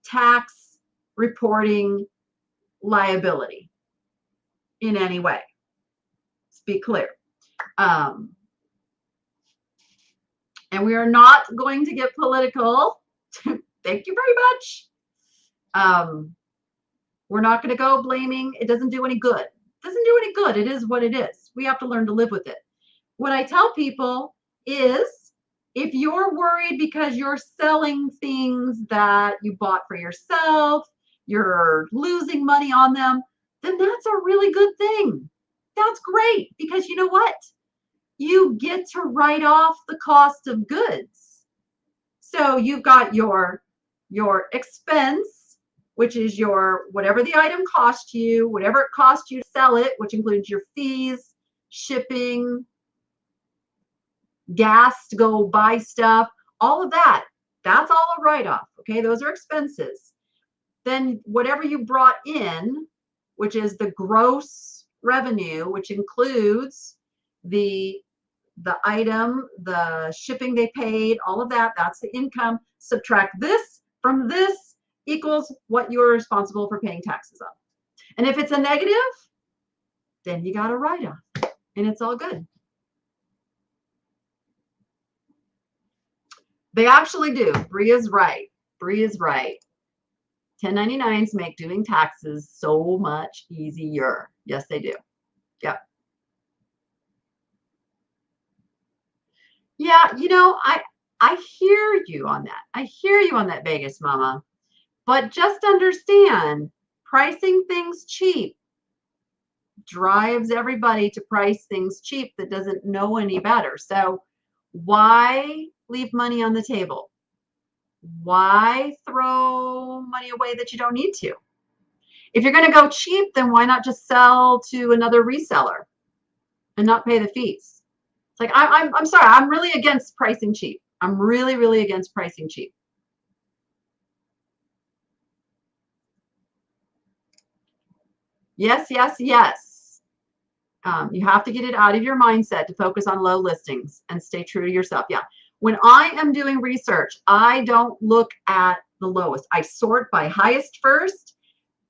tax reporting liability in any way. Let's be clear. And we are not going to get political. Thank you very much. We're not going to go blaming. It doesn't do any good. It doesn't do any good. It is what it is. We have to learn to live with it. What I tell people is, if you're worried because you're selling things that you bought for yourself, you're losing money on them, then that's a really good thing. That's great, because you know what? You get to write off the cost of goods. So you've got your expense, which is your whatever the item cost you, whatever it cost you to sell it, which includes your fees, shipping, gas to go buy stuff, all of that. That's all a write-off. Okay, those are expenses. Then whatever you brought in, which is the gross revenue, which includes the item, the shipping they paid, all of that, that's the income. Subtract this from this equals what you're responsible for paying taxes on. And if it's a negative, then you got a write-off, and it's all good. They actually do. Bree is right. Bree is right. 1099s make doing taxes so much easier. Yes, they do. Yep. Yeah, you know, I hear you on that. I hear you on that, Vegas Mama. But just understand, pricing things cheap drives everybody to price things cheap that doesn't know any better. So why leave money on the table? Why throw money away that you don't need to? If you're going to go cheap, then why not just sell to another reseller and not pay the fees? It's like, I'm sorry, I'm really against pricing cheap. I'm really, really against pricing cheap. Yes, yes, yes. You have to get it out of your mindset to focus on low listings and stay true to yourself. Yeah. When I am doing research, I don't look at the lowest. I sort by highest first.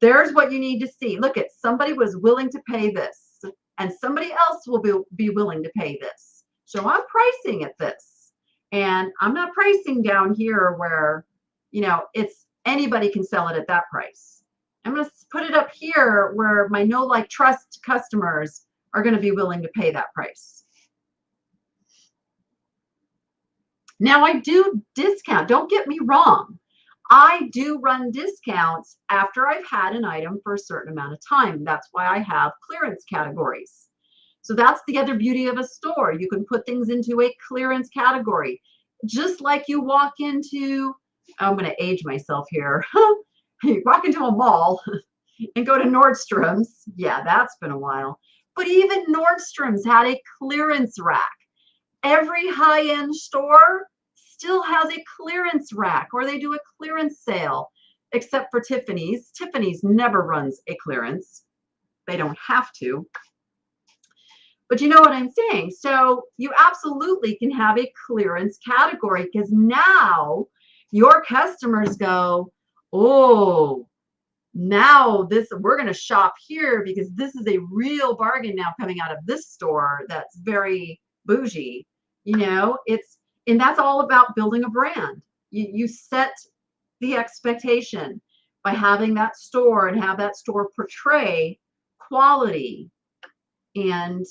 There's what you need to see. Look, at somebody was willing to pay this, and somebody else will be willing to pay this. So I'm pricing at this, and I'm not pricing down here where, you know, it's anybody can sell it at that price. I'm going to put it up here where my know, like, trust customers are going to be willing to pay that price. Now, I do discount. Don't get me wrong. I do run discounts after I've had an item for a certain amount of time. That's why I have clearance categories. So that's the other beauty of a store. You can put things into a clearance category. Just like you walk into, I'm going to age myself here. You walk into a mall and go to Nordstrom's. Yeah, that's been a while. But even Nordstrom's had a clearance rack. Every high-end store still has a clearance rack, or they do a clearance sale, except for Tiffany's. Tiffany's never runs a clearance. They don't have to. But you know what I'm saying? So you absolutely can have a clearance category, because now your customers go, oh, now we're going to shop here because this is a real bargain now coming out of this store that's very bougie. You know, and that's all about building a brand. You set the expectation by having that store and have that store portray quality. And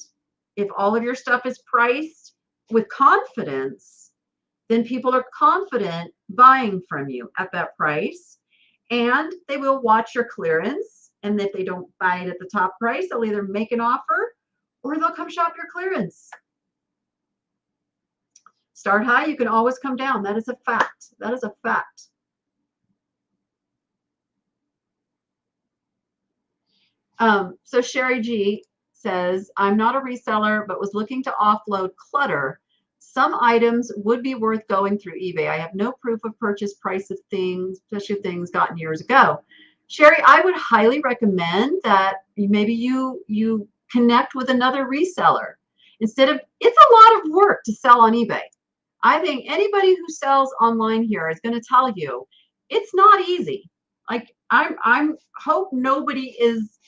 if all of your stuff is priced with confidence, then people are confident buying from you at that price, and they will watch your clearance And if they don't buy it at the top price, they'll either make an offer or they'll come shop your clearance. Start high, you can always come down. That is a fact. That is a fact. So Sherry G says, I'm not a reseller, but was looking to offload clutter. Some items would be worth going through eBay. I have no proof of purchase price of things, especially things gotten years ago. Sherry, I would highly recommend that maybe you connect with another reseller. It's a lot of work to sell on eBay. I think anybody who sells online here is going to tell you it's not easy. Like I'm hope nobody is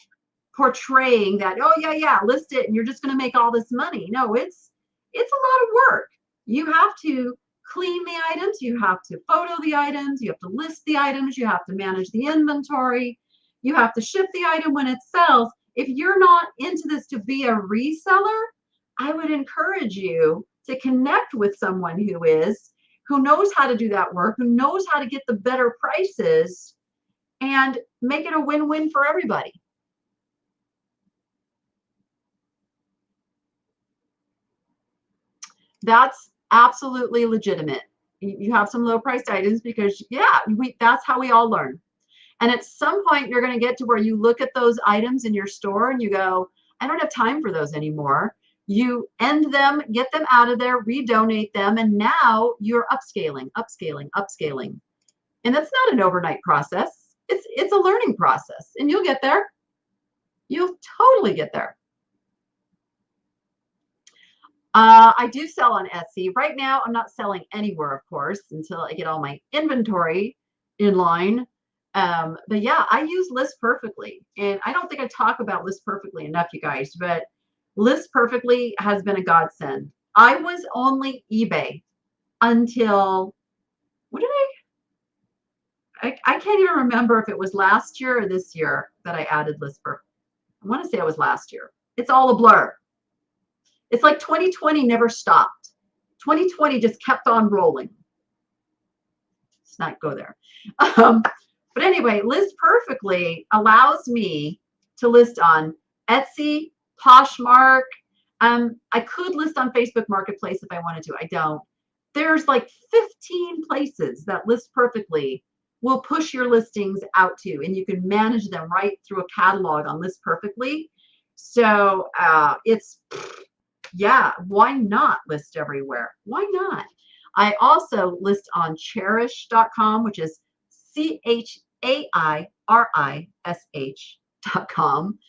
portraying that, oh yeah, list it and you're just going to make all this money. No, it's a lot of work. You have to clean the items, you have to photo the items, you have to list the items, you have to manage the inventory, you have to ship the item when it sells. If you're not into this to be a reseller, I would encourage you to connect with someone who knows how to do that work, who knows how to get the better prices and make it a win-win for everybody. That's absolutely legitimate. You have some low priced items because that's how we all learn. And at some point you're going to get to where you look at those items in your store and you go, I don't have time for those anymore. You end them, get them out of there, redonate them, and now you're upscaling. And that's not an overnight process. It's a learning process, and you'll get there. You'll totally get there. I do sell on Etsy. Right now, I'm not selling anywhere, of course, until I get all my inventory in line. But yeah, I use List Perfectly. And I don't think I talk about List Perfectly enough, you guys, but List Perfectly has been a godsend. I was only eBay until, I can't even remember if it was last year or this year that I added List Perfectly. I want to say it was last year. It's all a blur. It's like 2020 never stopped. 2020 just kept on rolling. Let's not go there. But anyway, List Perfectly allows me to list on Etsy, Poshmark. I could list on Facebook Marketplace if I wanted to. I don't. There's like 15 places that List Perfectly will push your listings out to, and you can manage them right through a catalog on List Perfectly. So why not list everywhere? Why not? I also list on cherish.com, which is CHAIRISH.com.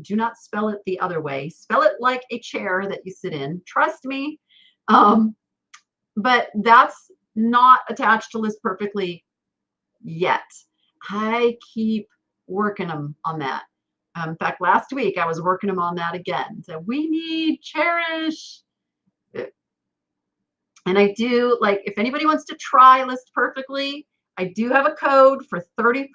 Do not spell it the other way. Spell it like a chair that you sit in. Trust me. But that's not attached to List Perfectly yet. I keep working on that. In fact, last week I was working them on that again. So we need Cherish. And I do, like, if anybody wants to try List Perfectly, I do have a code for 30%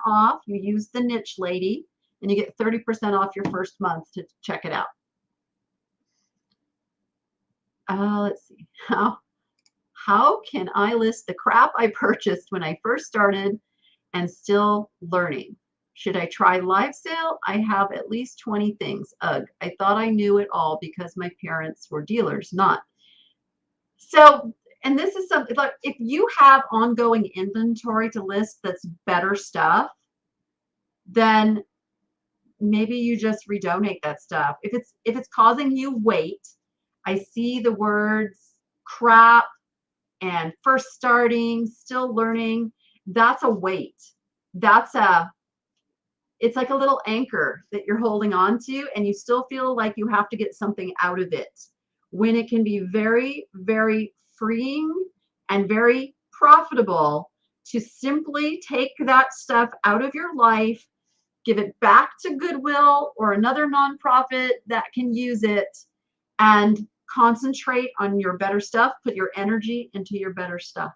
off. You use the niche lady and you get 30% off your first month to check it out. Let's see. How can I list the crap I purchased when I first started and still learning? Should I try live sale? I have at least 20 things. Ugh, I thought I knew it all because my parents were dealers, not. So, and this is something like if you have ongoing inventory to list that's better stuff, then maybe you just redonate that stuff. If it's causing you weight, I see the words crap and first starting, still learning. That's a weight. It's like a little anchor that you're holding on to, and you still feel like you have to get something out of it, when it can be very, very freeing and very profitable to simply take that stuff out of your life, give it back to Goodwill or another nonprofit that can use it, and concentrate on your better stuff. Put your energy into your better stuff.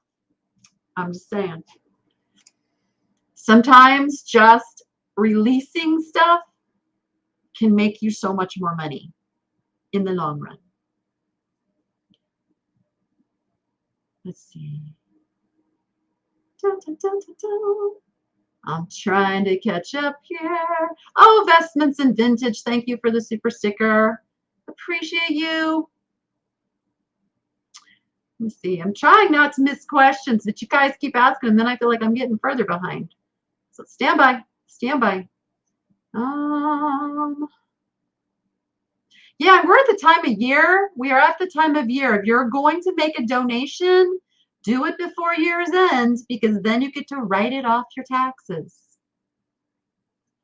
I'm just saying. Sometimes just releasing stuff can make you so much more money in the long run. Let's see. I'm trying to catch up here. Oh, Vestments and Vintage, thank you for the super sticker. Appreciate you. Let me see. I'm trying not to miss questions, but you guys keep asking, and then I feel like I'm getting further behind. So stand by. Stand by. Yeah, we're at the time of year. We are at the time of year. If you're going to make a donation, do it before year's end, because then you get to write it off your taxes.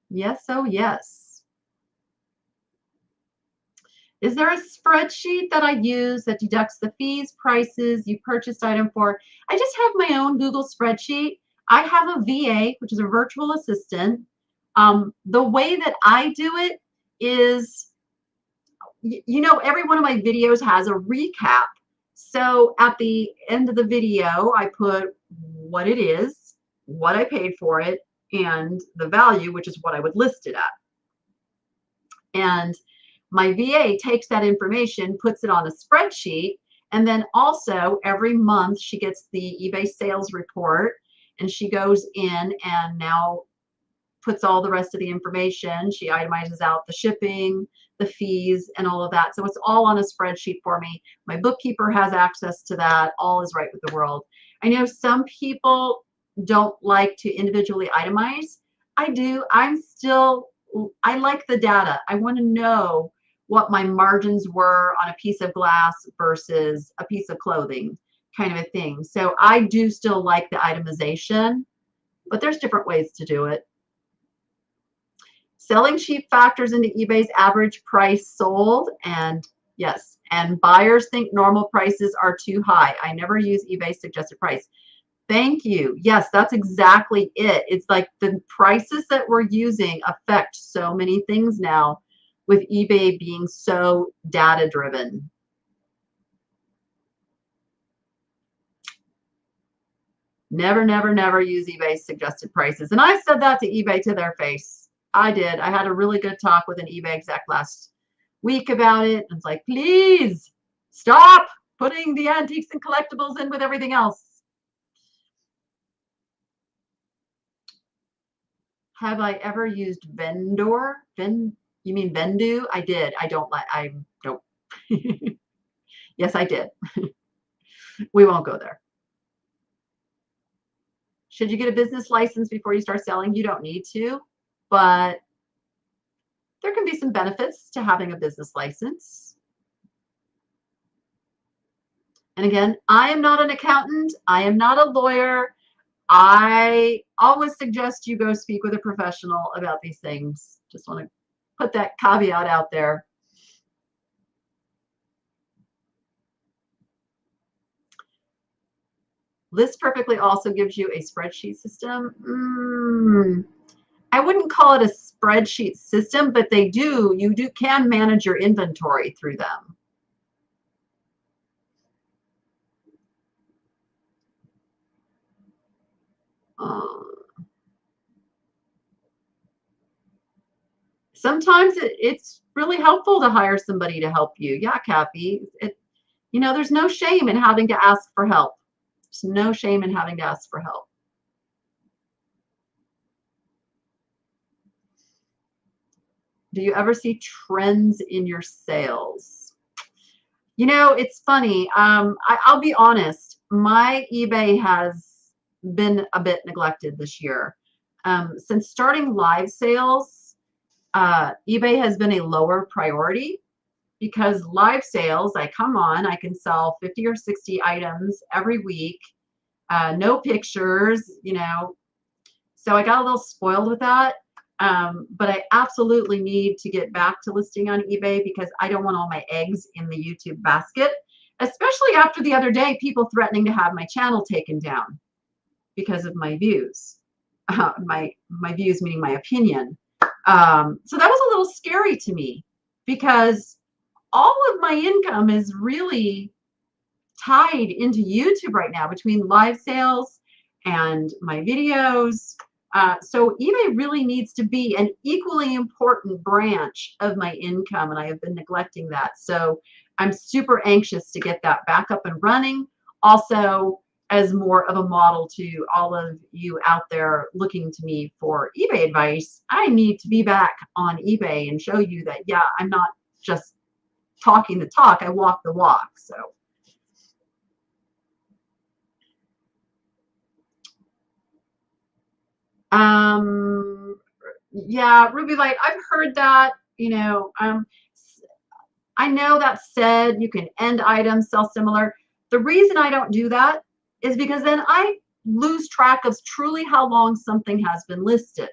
Yes, oh yes. Is there a spreadsheet that I use that deducts the fees, prices you purchased item for? I just have my own Google spreadsheet. I have a VA, which is a virtual assistant. The way that I do it is, you know, every one of my videos has a recap. So at the end of the video, I put what it is, what I paid for it, and the value, which is what I would list it at. And my VA takes that information, puts it on a spreadsheet, and then also every month she gets the eBay sales report, and she goes in and now puts all the rest of the information. She itemizes out the shipping, the fees, and all of that. So it's all on a spreadsheet for me. My bookkeeper has access to that. All is right with the world. I know some people don't like to individually itemize. I do. I like the data. I want to know what my margins were on a piece of glass versus a piece of clothing, kind of a thing. So I do still like the itemization, but there's different ways to do it. Selling cheap factors into eBay's average price sold, and yes, and buyers think normal prices are too high. I never use eBay's suggested price. Thank you. Yes, that's exactly it. It's like the prices that we're using affect so many things now, with eBay being so data driven. Never, never, never use eBay's suggested prices. And I said that to eBay to their face. I did. I had a really good talk with an eBay exec last week about it. It's like, please stop putting the antiques and collectibles in with everything else. Have I ever used vendor? You mean Vendu? I did. I don't. Yes, I did. We won't go there. Should you get a business license before you start selling? You don't need to, but there can be some benefits to having a business license. And again, I am not an accountant. I am not a lawyer. I always suggest you go speak with a professional about these things. Just want to put that caveat out there. List Perfectly also gives you a spreadsheet system. I wouldn't call it a spreadsheet system, but they do. You can manage your inventory through them. Sometimes it's really helpful to hire somebody to help you. Yeah, Kathy. You know, there's no shame in having to ask for help. There's no shame in having to ask for help. Do you ever see trends in your sales? You know, it's funny. I'll be honest. My eBay has been a bit neglected this year. Since starting live sales, eBay has been a lower priority, because live sales, I come on, I can sell 50 or 60 items every week, no pictures, you know. So I got a little spoiled with that. But I absolutely need to get back to listing on eBay, because I don't want all my eggs in the YouTube basket, especially after the other day, people threatening to have my channel taken down because of my views. My views meaning my opinion. So that was a little scary to me, because all of my income is really tied into YouTube right now, between live sales and my videos. So eBay really needs to be an equally important branch of my income, and I have been neglecting that. So I'm super anxious to get that back up and running. Also, as more of a model to all of you out there looking to me for eBay advice. I need to be back on eBay and show you that, yeah, I'm not just talking the talk, I walk the walk. So yeah, Ruby Light, I've heard that, I know that said you can end items, sell similar. The reason I don't do that is because then I lose track of truly how long something has been listed,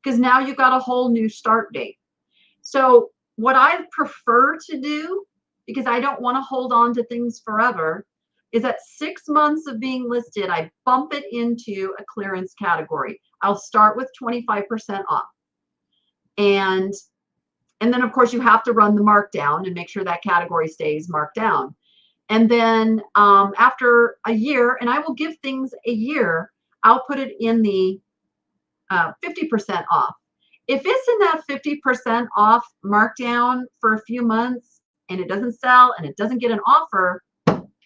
because now you've got a whole new start date. So what I prefer to do, because I don't want to hold on to things forever, is at 6 months of being listed, I bump it into a clearance category. I'll start with 25% off. And then, of course, you have to run the markdown and make sure that category stays marked down. And then after a year, and I will give things a year, I'll put it in the 50% off. If it's in that 50% off markdown for a few months and it doesn't sell and it doesn't get an offer,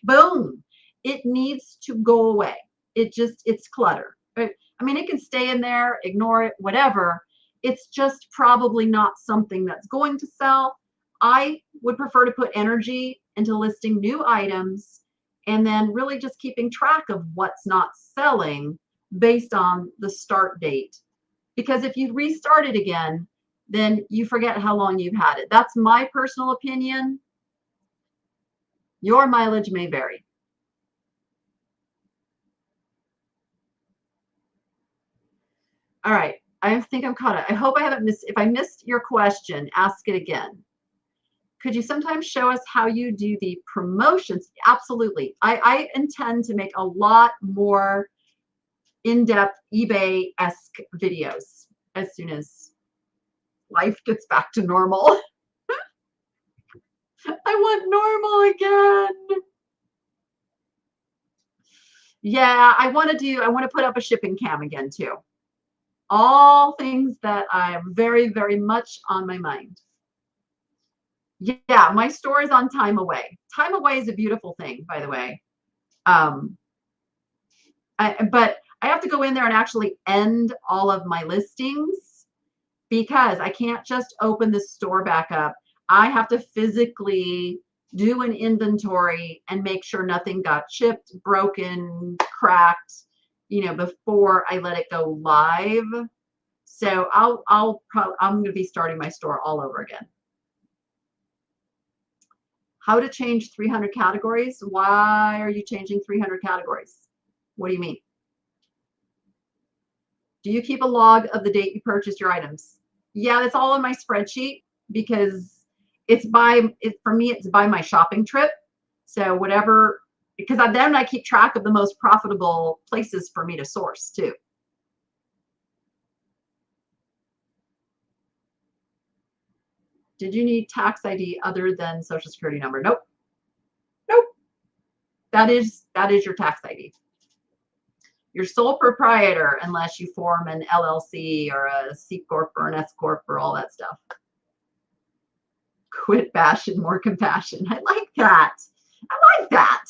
boom, it needs to go away. It's clutter. Right? I mean, it can stay in there, ignore it, whatever. It's just probably not something that's going to sell. I would prefer to put energy into listing new items and then really just keeping track of what's not selling based on the start date. Because if you restart it again, then you forget how long you've had it. That's my personal opinion. Your mileage may vary. All right. I think I'm caught up. I hope I haven't missed. If I missed your question, ask it again. Could you sometimes show us how you do the promotions? Absolutely. I intend to make a lot more in-depth eBay-esque videos as soon as life gets back to normal. I want normal again. Yeah, I want to put up a shipping cam again too. All things that are very, very much on my mind. Yeah, my store is on time away. Time away is a beautiful thing, by the way. But I have to go in there and actually end all of my listings because I can't just open the store back up. I have to physically do an inventory and make sure nothing got chipped, broken, cracked, before I let it go live. So I'm going to be starting my store all over again. How to change 300 categories? Why are you changing 300 categories? What do you mean? Do you keep a log of the date you purchased your items? Yeah, it's all in my spreadsheet because for me, it's by my shopping trip. So whatever, because then I keep track of the most profitable places for me to source too. Did you need tax ID other than social security number? Nope. Nope. That is your tax ID. You're sole proprietor unless you form an LLC or a C Corp or an S Corp or all that stuff. Quit bashing, more compassion. I like that. I like that.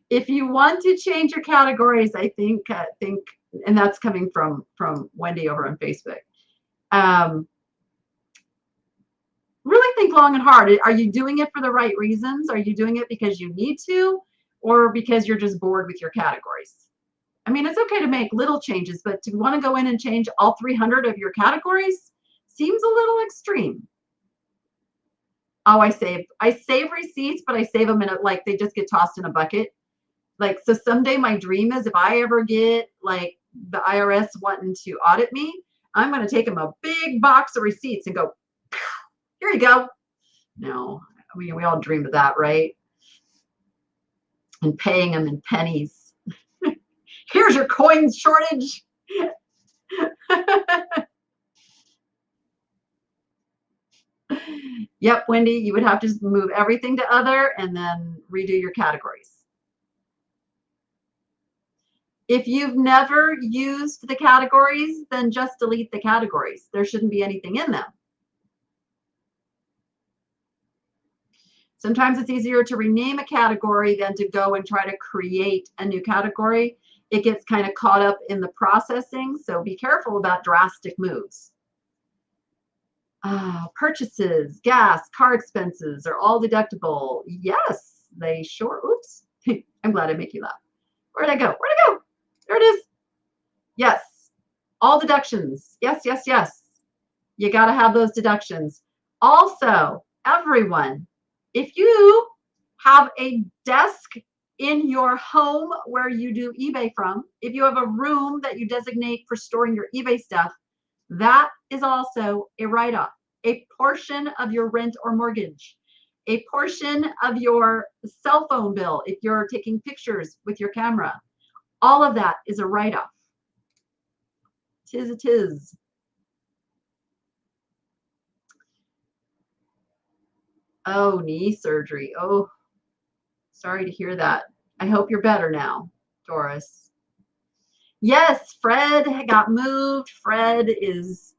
If you want to change your categories, I think, and that's coming from Wendy over on Facebook. Really think long and hard. Are you doing it for the right reasons? Are you doing it because you need to, or because you're just bored with your categories? I mean, it's okay to make little changes, but to want to go in and change all 300 of your categories seems a little extreme. Oh, I save receipts, but I save them in like they just get tossed in a bucket. Like, so someday my dream is if I ever get like the IRS wanting to audit me, I'm going to take them a big box of receipts and go, here you go. No, I mean, we all dream of that, right? And paying them in pennies. Here's your coin shortage. Yep, Wendy, you would have to move everything to other and then redo your categories. If you've never used the categories, then just delete the categories. There shouldn't be anything in them. Sometimes it's easier to rename a category than to go and try to create a new category. It gets kind of caught up in the processing, so be careful about drastic moves. Purchases, gas, car expenses are all deductible. Yes, they sure. Oops. I'm glad I make you laugh. Where'd I go? Where'd I go? There it is. Yes. All deductions. Yes, yes, yes. You got to have those deductions. Also, everyone, if you have a desk in your home where you do eBay from, if you have a room that you designate for storing your eBay stuff, that is also a write-off. A portion of your rent or mortgage, a portion of your cell phone bill if you're taking pictures with your camera, all of that is a write-off. Tis a tis. Oh, knee surgery. Oh, sorry to hear that. I hope you're better now, Doris. Yes, Fred got moved. Fred is,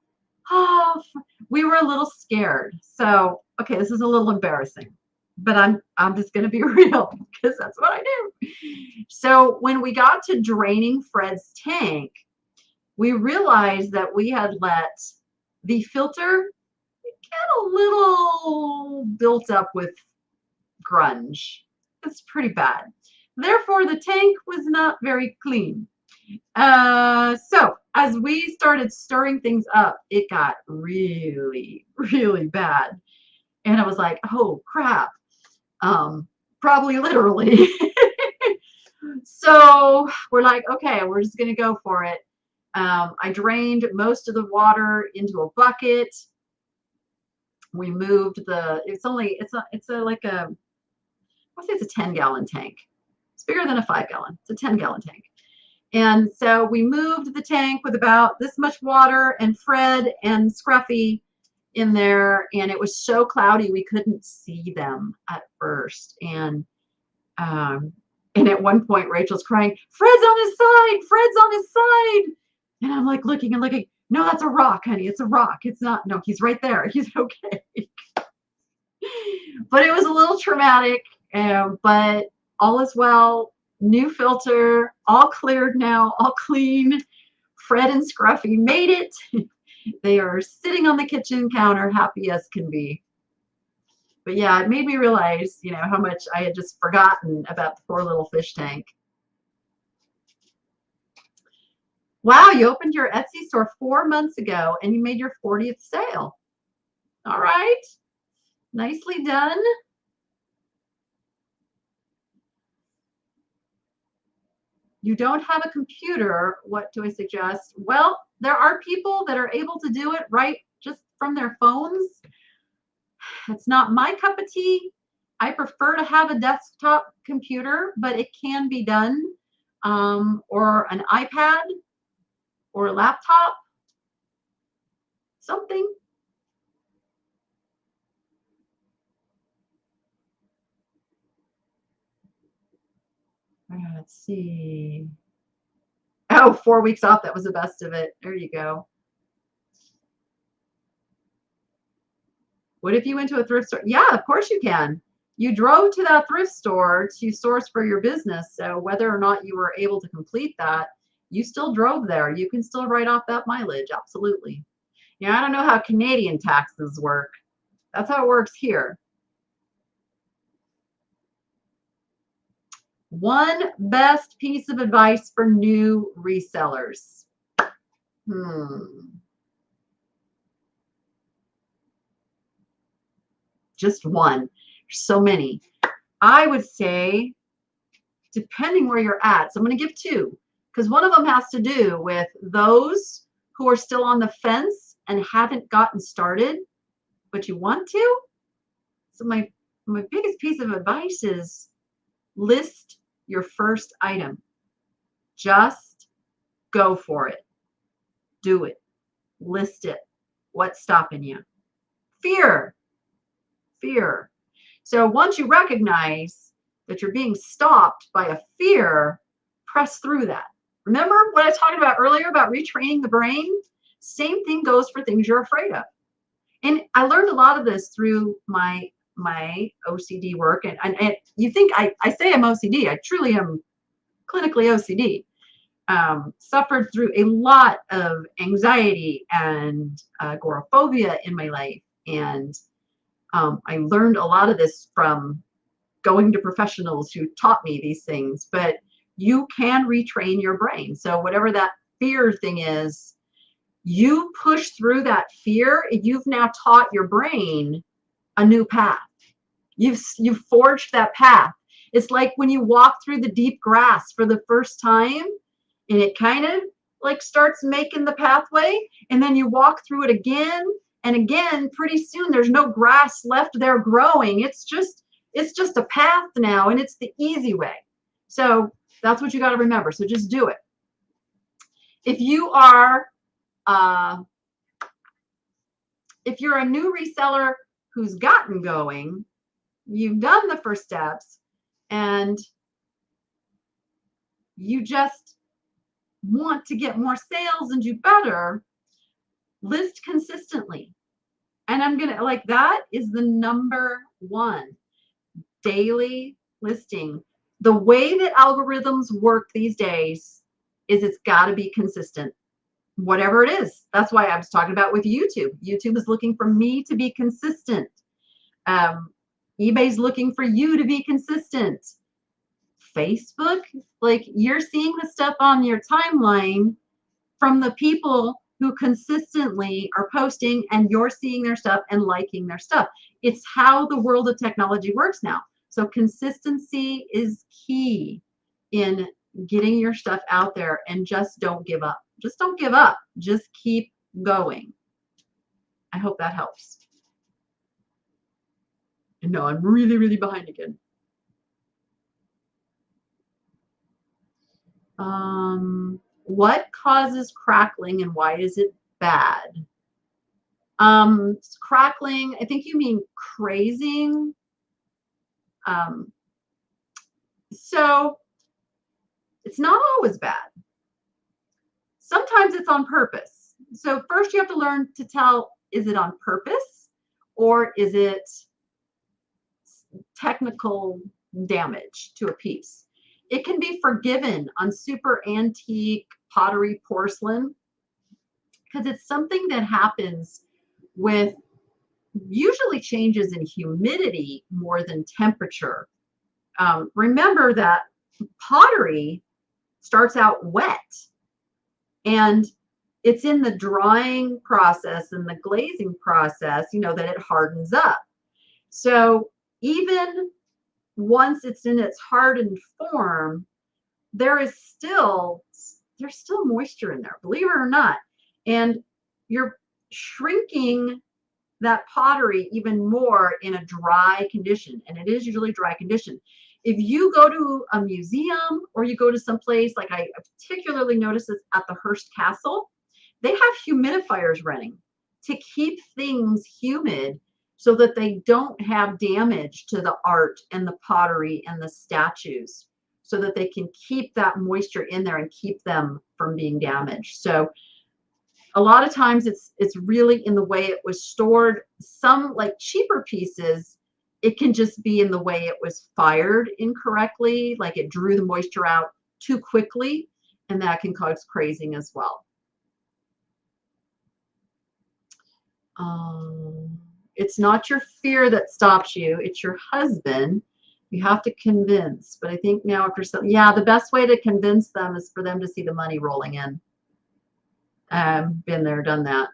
we were a little scared. So, okay, this is a little embarrassing, but I'm just going to be real because that's what I do. So when we got to draining Fred's tank, we realized that we had let the filter get a little built up with grunge. It's pretty bad. Therefore, the tank was not very clean. So as we started stirring things up, it got really, really bad. And I was like, oh crap. Probably literally. So we're like, okay, we're just gonna go for it. I drained most of the water into a bucket. We moved it's like a, I'll say it's a 10-gallon tank. It's bigger than a 5-gallon. It's a 10-gallon tank. And so we moved the tank with about this much water and Fred and Scruffy in there, and it was so cloudy we couldn't see them at first. And at one point Rachel's crying, Fred's on his side, Fred's on his side. And I'm like looking and looking, no, that's a rock, honey. It's a rock. It's not, no, he's right there. He's okay. But it was a little traumatic, but all is well. New filter, all cleared now, all clean. Fred and Scruffy made it. They are sitting on the kitchen counter, happy as can be. But yeah, it made me realize, how much I had just forgotten about the poor little fish tank. Wow, you opened your Etsy store 4 months ago and you made your 40th sale. All right. Nicely done. You don't have a computer. What do I suggest? Well, there are people that are able to do it right just from their phones. It's not my cup of tea. I prefer to have a desktop computer, but it can be done. Or an iPad or a laptop, something. Let's see. Oh, 4 weeks off. That was the best of it. There you go. What if you went to a thrift store? Yeah, of course you can. You drove to that thrift store to source for your business. So whether or not you were able to complete that, you still drove there. You can still write off that mileage. Absolutely. I don't know how Canadian taxes work. That's how it works here. One best piece of advice for new resellers. Just one. There's so many. I would say, depending where you're at, so I'm going to give two, because one of them has to do with those who are still on the fence and haven't gotten started, but you want to. So my biggest piece of advice is list your first item. Just go for it. Do it. List it. What's stopping you? Fear. Fear. So once you recognize that you're being stopped by a fear, press through that. Remember what I was talking about earlier about retraining the brain? Same thing goes for things you're afraid of. And I learned a lot of this through my my OCD work, and you think I say I'm OCD, I truly am clinically OCD. Suffered through a lot of anxiety and agoraphobia in my life. And I learned a lot of this from going to professionals who taught me these things, but you can retrain your brain. So whatever that fear thing is, you push through that fear, you've now taught your brain a new path. You've forged that path. It's like when you walk through the deep grass for the first time, and it kind of like starts making the pathway, and then you walk through it again and again. Pretty soon there's no grass left there growing. It's just a path now, and it's the easy way. So that's what you got to remember. So just do it. If you are if you're a new reseller who's gotten going, you've done the first steps, and you just want to get more sales and do better, list consistently. And I'm gonna, like, that is the number one, daily listing. The way that algorithms work these days is it's got to be consistent, whatever it is. That's why I was talking about with YouTube. YouTube is looking for me to be consistent. eBay's looking for you to be consistent. Facebook, like, you're seeing the stuff on your timeline from the people who consistently are posting, and you're seeing their stuff and liking their stuff. It's how the world of technology works now. So consistency is key in getting your stuff out there, and just don't give up. Just don't give up. Just keep going. I hope that helps. And no, I'm really, really behind again. What causes crackling and why is it bad? Crackling, I think you mean crazing. So it's not always bad. Sometimes it's on purpose. So first you have to learn to tell, is it on purpose or is it technical damage to a piece? It can be forgiven on super antique pottery, porcelain, because it's something that happens with usually changes in humidity more than temperature. Remember that pottery starts out wet, and it's in the drying process and the glazing process, that it hardens up. So even once it's in its hardened form, there's still moisture in there, believe it or not. And you're shrinking that pottery even more in a dry condition, and it is usually dry condition. If you go to a museum or you go to some place, like I particularly noticed this at the Hearst Castle, they have humidifiers running to keep things humid so that they don't have damage to the art and the pottery and the statues, so that they can keep that moisture in there and keep them from being damaged. So a lot of times it's really in the way it was stored. Some, like cheaper pieces, it can just be in the way it was fired incorrectly, like it drew the moisture out too quickly, and that can cause crazing as well. It's not your fear that stops you, it's your husband. You have to convince. But I think now after some, the best way to convince them is for them to see the money rolling in. Been there, done that.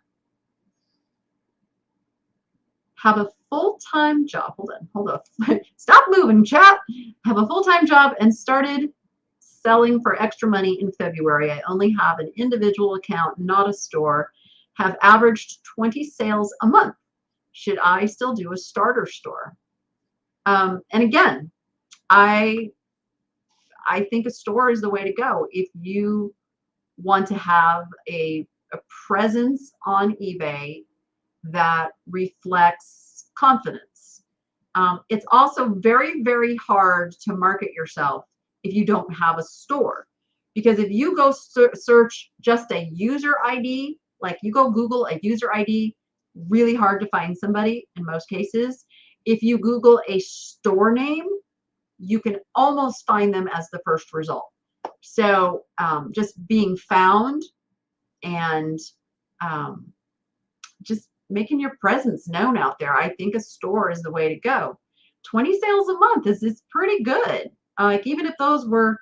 Have a full-time job. Hold on. Stop moving, chat. Have a full-time job and started selling for extra money in February. I only have an individual account, not a store. Have averaged 20 sales a month. Should I still do a starter store? And again, I think a store is the way to go if you want to have a presence on eBay that reflects confidence. It's also very, very hard to market yourself if you don't have a store, because if you go search just a user ID, like you go Google a user ID, really hard to find somebody in most cases. if you Google a store name, you can almost find them as the first result. So just being found and just making your presence known out there. I think a store is the way to go. 20 sales a month is pretty good. Like even if those were,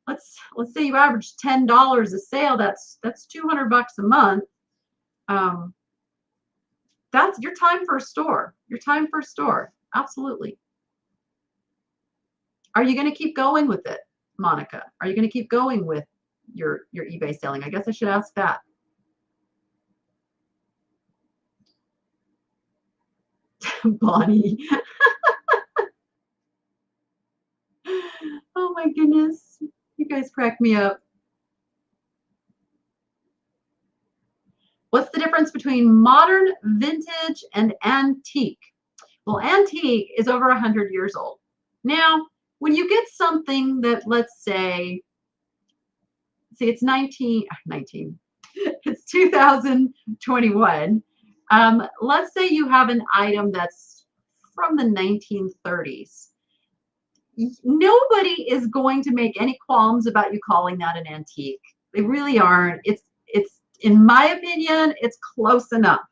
let's say you average $10 a sale, that's $200 a month. That's your time for a store. Your time for a store. Absolutely. Are you going to keep going with it, Monica? Are you going to keep going with your eBay selling? I guess I should ask that. Bonnie. Oh my goodness. You guys crack me up. What's the difference between modern, vintage, and antique? Well, antique is over 100 years old. Now, when you get something that, let's say, it's 19, it's 2021. Let's say you have an item that's from the 1930s. Nobody is going to make any qualms about you calling that an antique. They really aren't. It's in my opinion, it's close enough.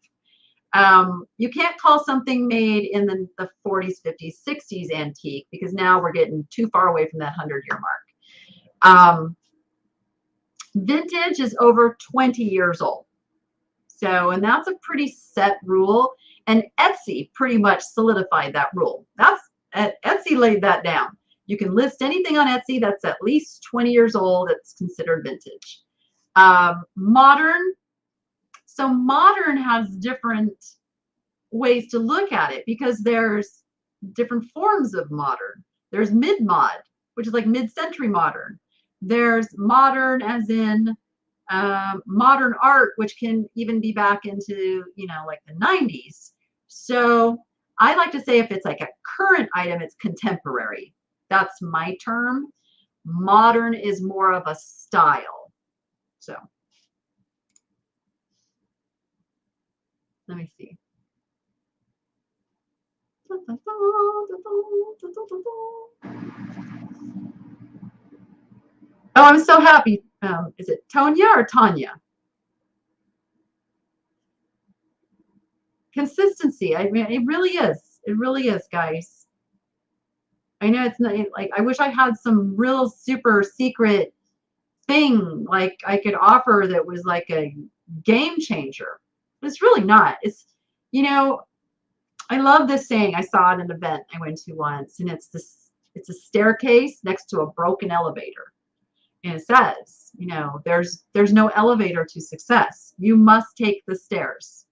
You can't call something made in the 40s, 50s, 60s antique, because now we're getting too far away from that 100-year mark. Vintage is over 20 years old. So, and that's a pretty set rule. And Etsy pretty much solidified that rule. Etsy laid that down. You can list anything on Etsy that's at least 20 years old. It's considered vintage. Modern. So modern has different ways to look at it, because there's different forms of modern. There's mid-mod, which is like mid-century modern. There's modern as in modern art, which can even be back into, like the 90s. So I like to say if it's like a current item, it's contemporary. That's my term. Modern is more of a style. So let me see. Oh, I'm so happy. Is it Tonya or Tanya? Consistency. I mean, it really is. It really is, guys. I know it's not like, I wish I had some real super secret thing like I could offer that was like a game changer. But it's really not. It's, I love this saying. I saw it at an event I went to once, and it's a staircase next to a broken elevator. And it says, there's no elevator to success. You must take the stairs.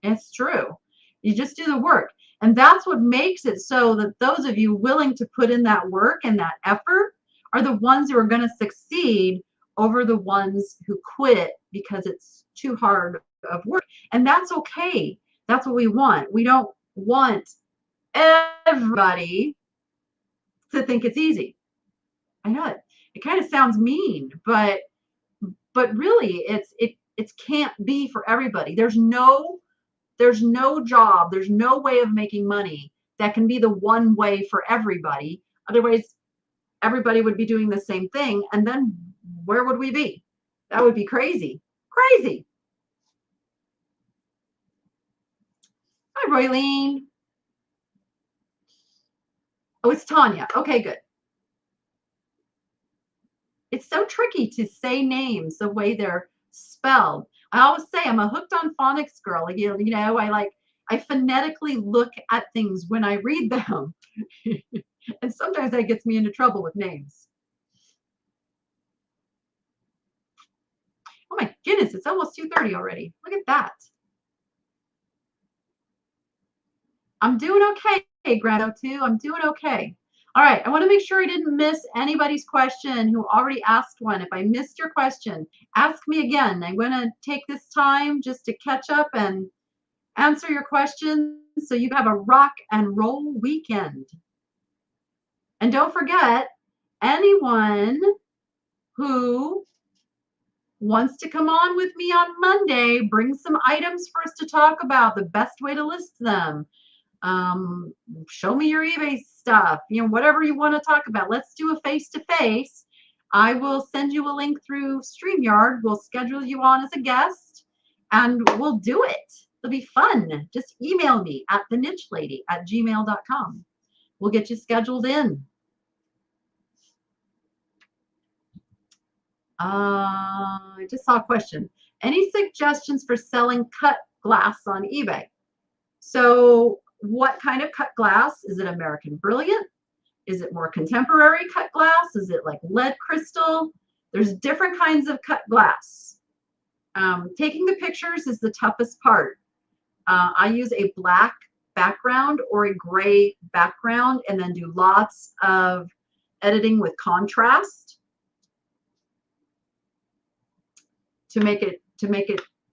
It's true. You just do the work. And that's what makes it so that those of you willing to put in that work and that effort are the ones who are going to succeed over the ones who quit because it's too hard of work. And that's okay. That's what we want. We don't want everybody to think it's easy. I know it kind of sounds mean, but really it can't be for everybody. There's no job, there's no way of making money that can be the one way for everybody. Otherwise, everybody would be doing the same thing, and then where would we be? That would be crazy. Crazy. Hi, Roylene. Oh, it's Tanya. Okay, good. It's so tricky to say names the way they're spelled. I always say I'm a hooked on phonics girl. I phonetically look at things when I read them. And sometimes that gets me into trouble with names. Oh my goodness, it's almost 2:30 already. Look at that. I'm doing okay, Grano 2. I'm doing okay. All right, I want to make sure I didn't miss anybody's question who already asked one. If I missed your question, ask me again. I'm going to take this time just to catch up and answer your questions so you have a rock and roll weekend. And don't forget, anyone who wants to come on with me on Monday, bring some items for us to talk about, the best way to list them, Show me your eBay stuff, whatever you want to talk about. Let's do a face-to-face. I will send you a link through StreamYard. We'll schedule you on as a guest and we'll do it. It'll be fun. Just email me at thenichelady@gmail.com. We'll get you scheduled in. I just saw a question. Any suggestions for selling cut glass on eBay? So what kind of cut glass? Is it American Brilliant? Is it more contemporary cut glass? Is it like lead crystal? There's different kinds of cut glass. Taking the pictures is the toughest part. I use a black background or a gray background and then do lots of editing with contrast to make it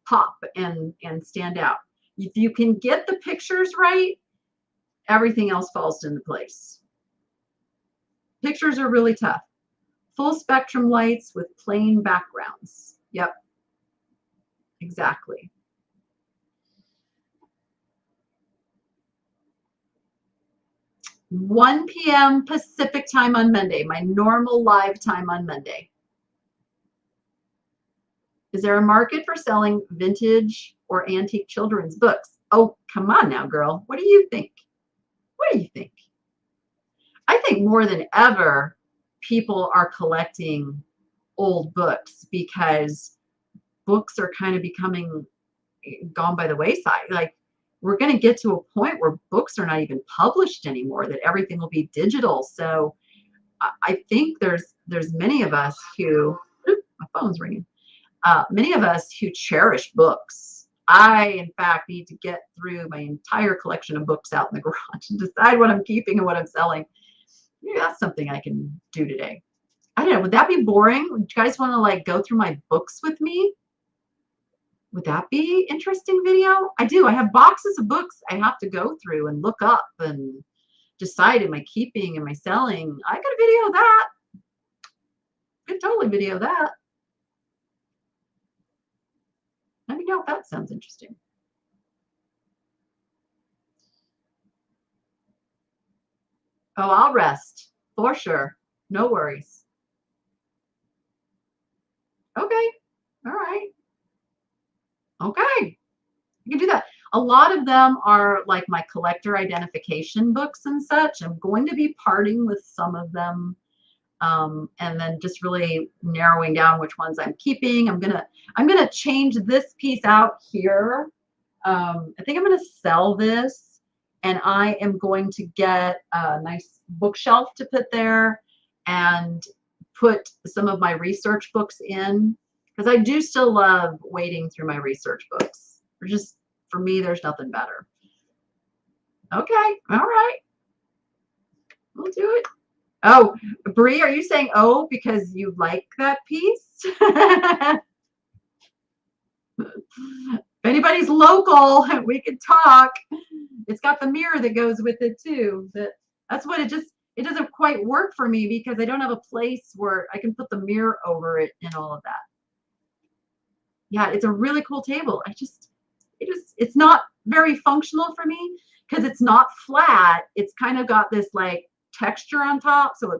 pop and stand out. If you can get the pictures right, everything else falls into place. Pictures are really tough. Full spectrum lights with plain backgrounds. Yep, exactly. "1 p.m. Pacific time on Monday, my normal live time on Monday. Is there a market for selling vintage or antique children's books?" Oh, come on now, girl. What do you think? What do you think? I think more than ever, people are collecting old books because books are kind of becoming gone by the wayside. Like, we're going to get to a point where books are not even published anymore, that everything will be digital. So I think there's many of us who, my phone's ringing, many of us who cherish books. I, in fact, need to get through my entire collection of books out in the garage and decide what I'm keeping and what I'm selling. Maybe that's something I can do today. I don't know. Would that be boring? Would you guys want to like go through my books with me? Would that be interesting video? I do. I have boxes of books I have to go through and look up and decide, am I keeping, am I selling? I could video that. I could totally video that. Let me know if that sounds interesting. Oh, I'll rest for sure. No worries. Okay. All right. Okay. You can do that. A lot of them are like my collector identification books and such. I'm going to be parting with some of them, and then just really narrowing down which ones I'm keeping. I'm gonna change this piece out here. I think I'm gonna sell this, and I am going to get a nice bookshelf to put there and put some of my research books in, because I do still love wading through my research books. For me, there's nothing better. Okay, all right. We'll do it. Oh, Bree, are you saying oh because you like that piece? If anybody's local, we can talk. It's got the mirror that goes with it too. That's what it doesn't quite work for me because I don't have a place where I can put the mirror over it and all of that. Yeah, it's a really cool table. It's not very functional for me because it's not flat. It's kind of got this like texture on top, so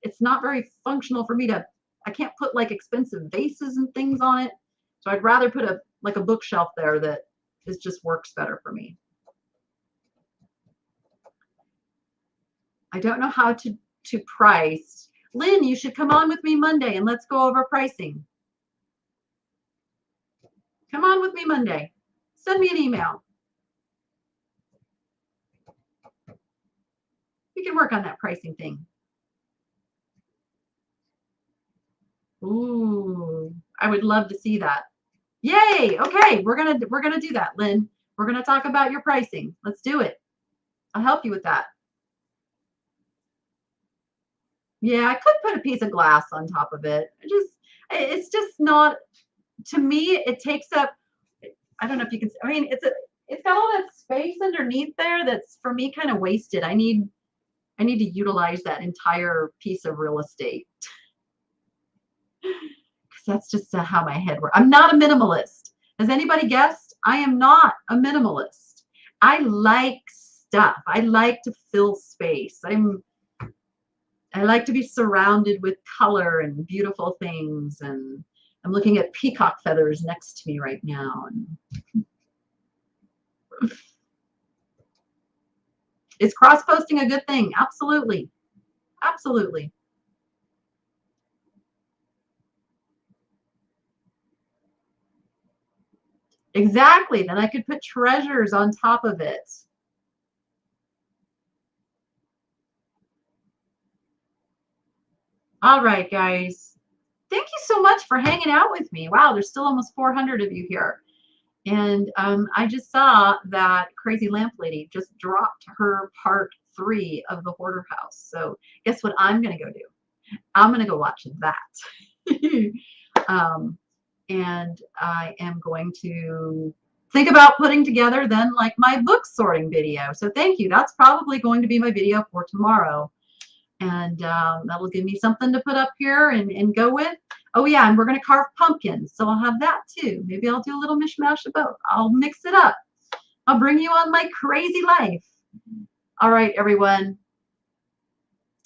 it's not very functional for me I can't put like expensive vases and things on it. So I'd rather put a bookshelf there that just works better for me. I don't know how to price. Lynn, you should come on with me Monday and let's go over pricing. Come on with me Monday. Send me an email. We can work on that pricing thing. Ooh, I would love to see that. Yay! Okay, we're gonna do that, Lynn. We're gonna talk about your pricing. Let's do it. I'll help you with that. Yeah, I could put a piece of glass on top of it. It's just not, to me, it takes up, I don't know if you can, I mean, it's got all that space underneath there that's, for me, kind of wasted. I need to utilize that entire piece of real estate. Because that's just how my head works. I'm not a minimalist. Has anybody guessed? I am not a minimalist. I like stuff. I like to fill space. I like to be surrounded with color and beautiful things. And I'm looking at peacock feathers next to me right now. And is cross-posting a good thing? Absolutely. Absolutely. Exactly. Then I could put treasures on top of it. All right, guys. Thank you so much for hanging out with me. Wow, there's still almost 400 of you here. And I just saw that Crazy Lamp Lady just dropped her part 3 of the Hoarder House. So guess what I'm going to go do? I'm going to go watch that. And I am going to think about putting together then like my book sorting video. So thank you. That's probably going to be my video for tomorrow. And that'll give me something to put up here and go with. Oh yeah, and we're going to carve pumpkins. So I'll have that too. Maybe I'll do a little mishmash of both. I'll mix it up. I'll bring you on my crazy life. All right, everyone.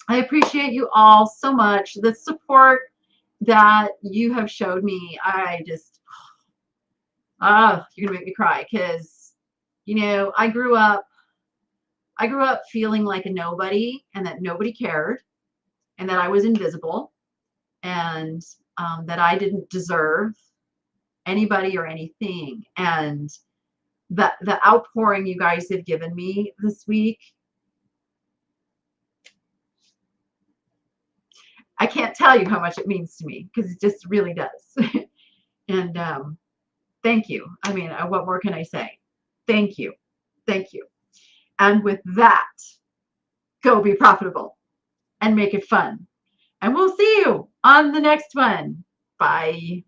I appreciate you all so much. The support that you have showed me, I just, you're going to make me cry because, you know, I grew up feeling like a nobody and that nobody cared and that I was invisible and that I didn't deserve anybody or anything. And the outpouring you guys have given me this week, I can't tell you how much it means to me because it just really does. And thank you. I mean, what more can I say? Thank you. Thank you. And with that, go be profitable and make it fun. And we'll see you on the next one. Bye.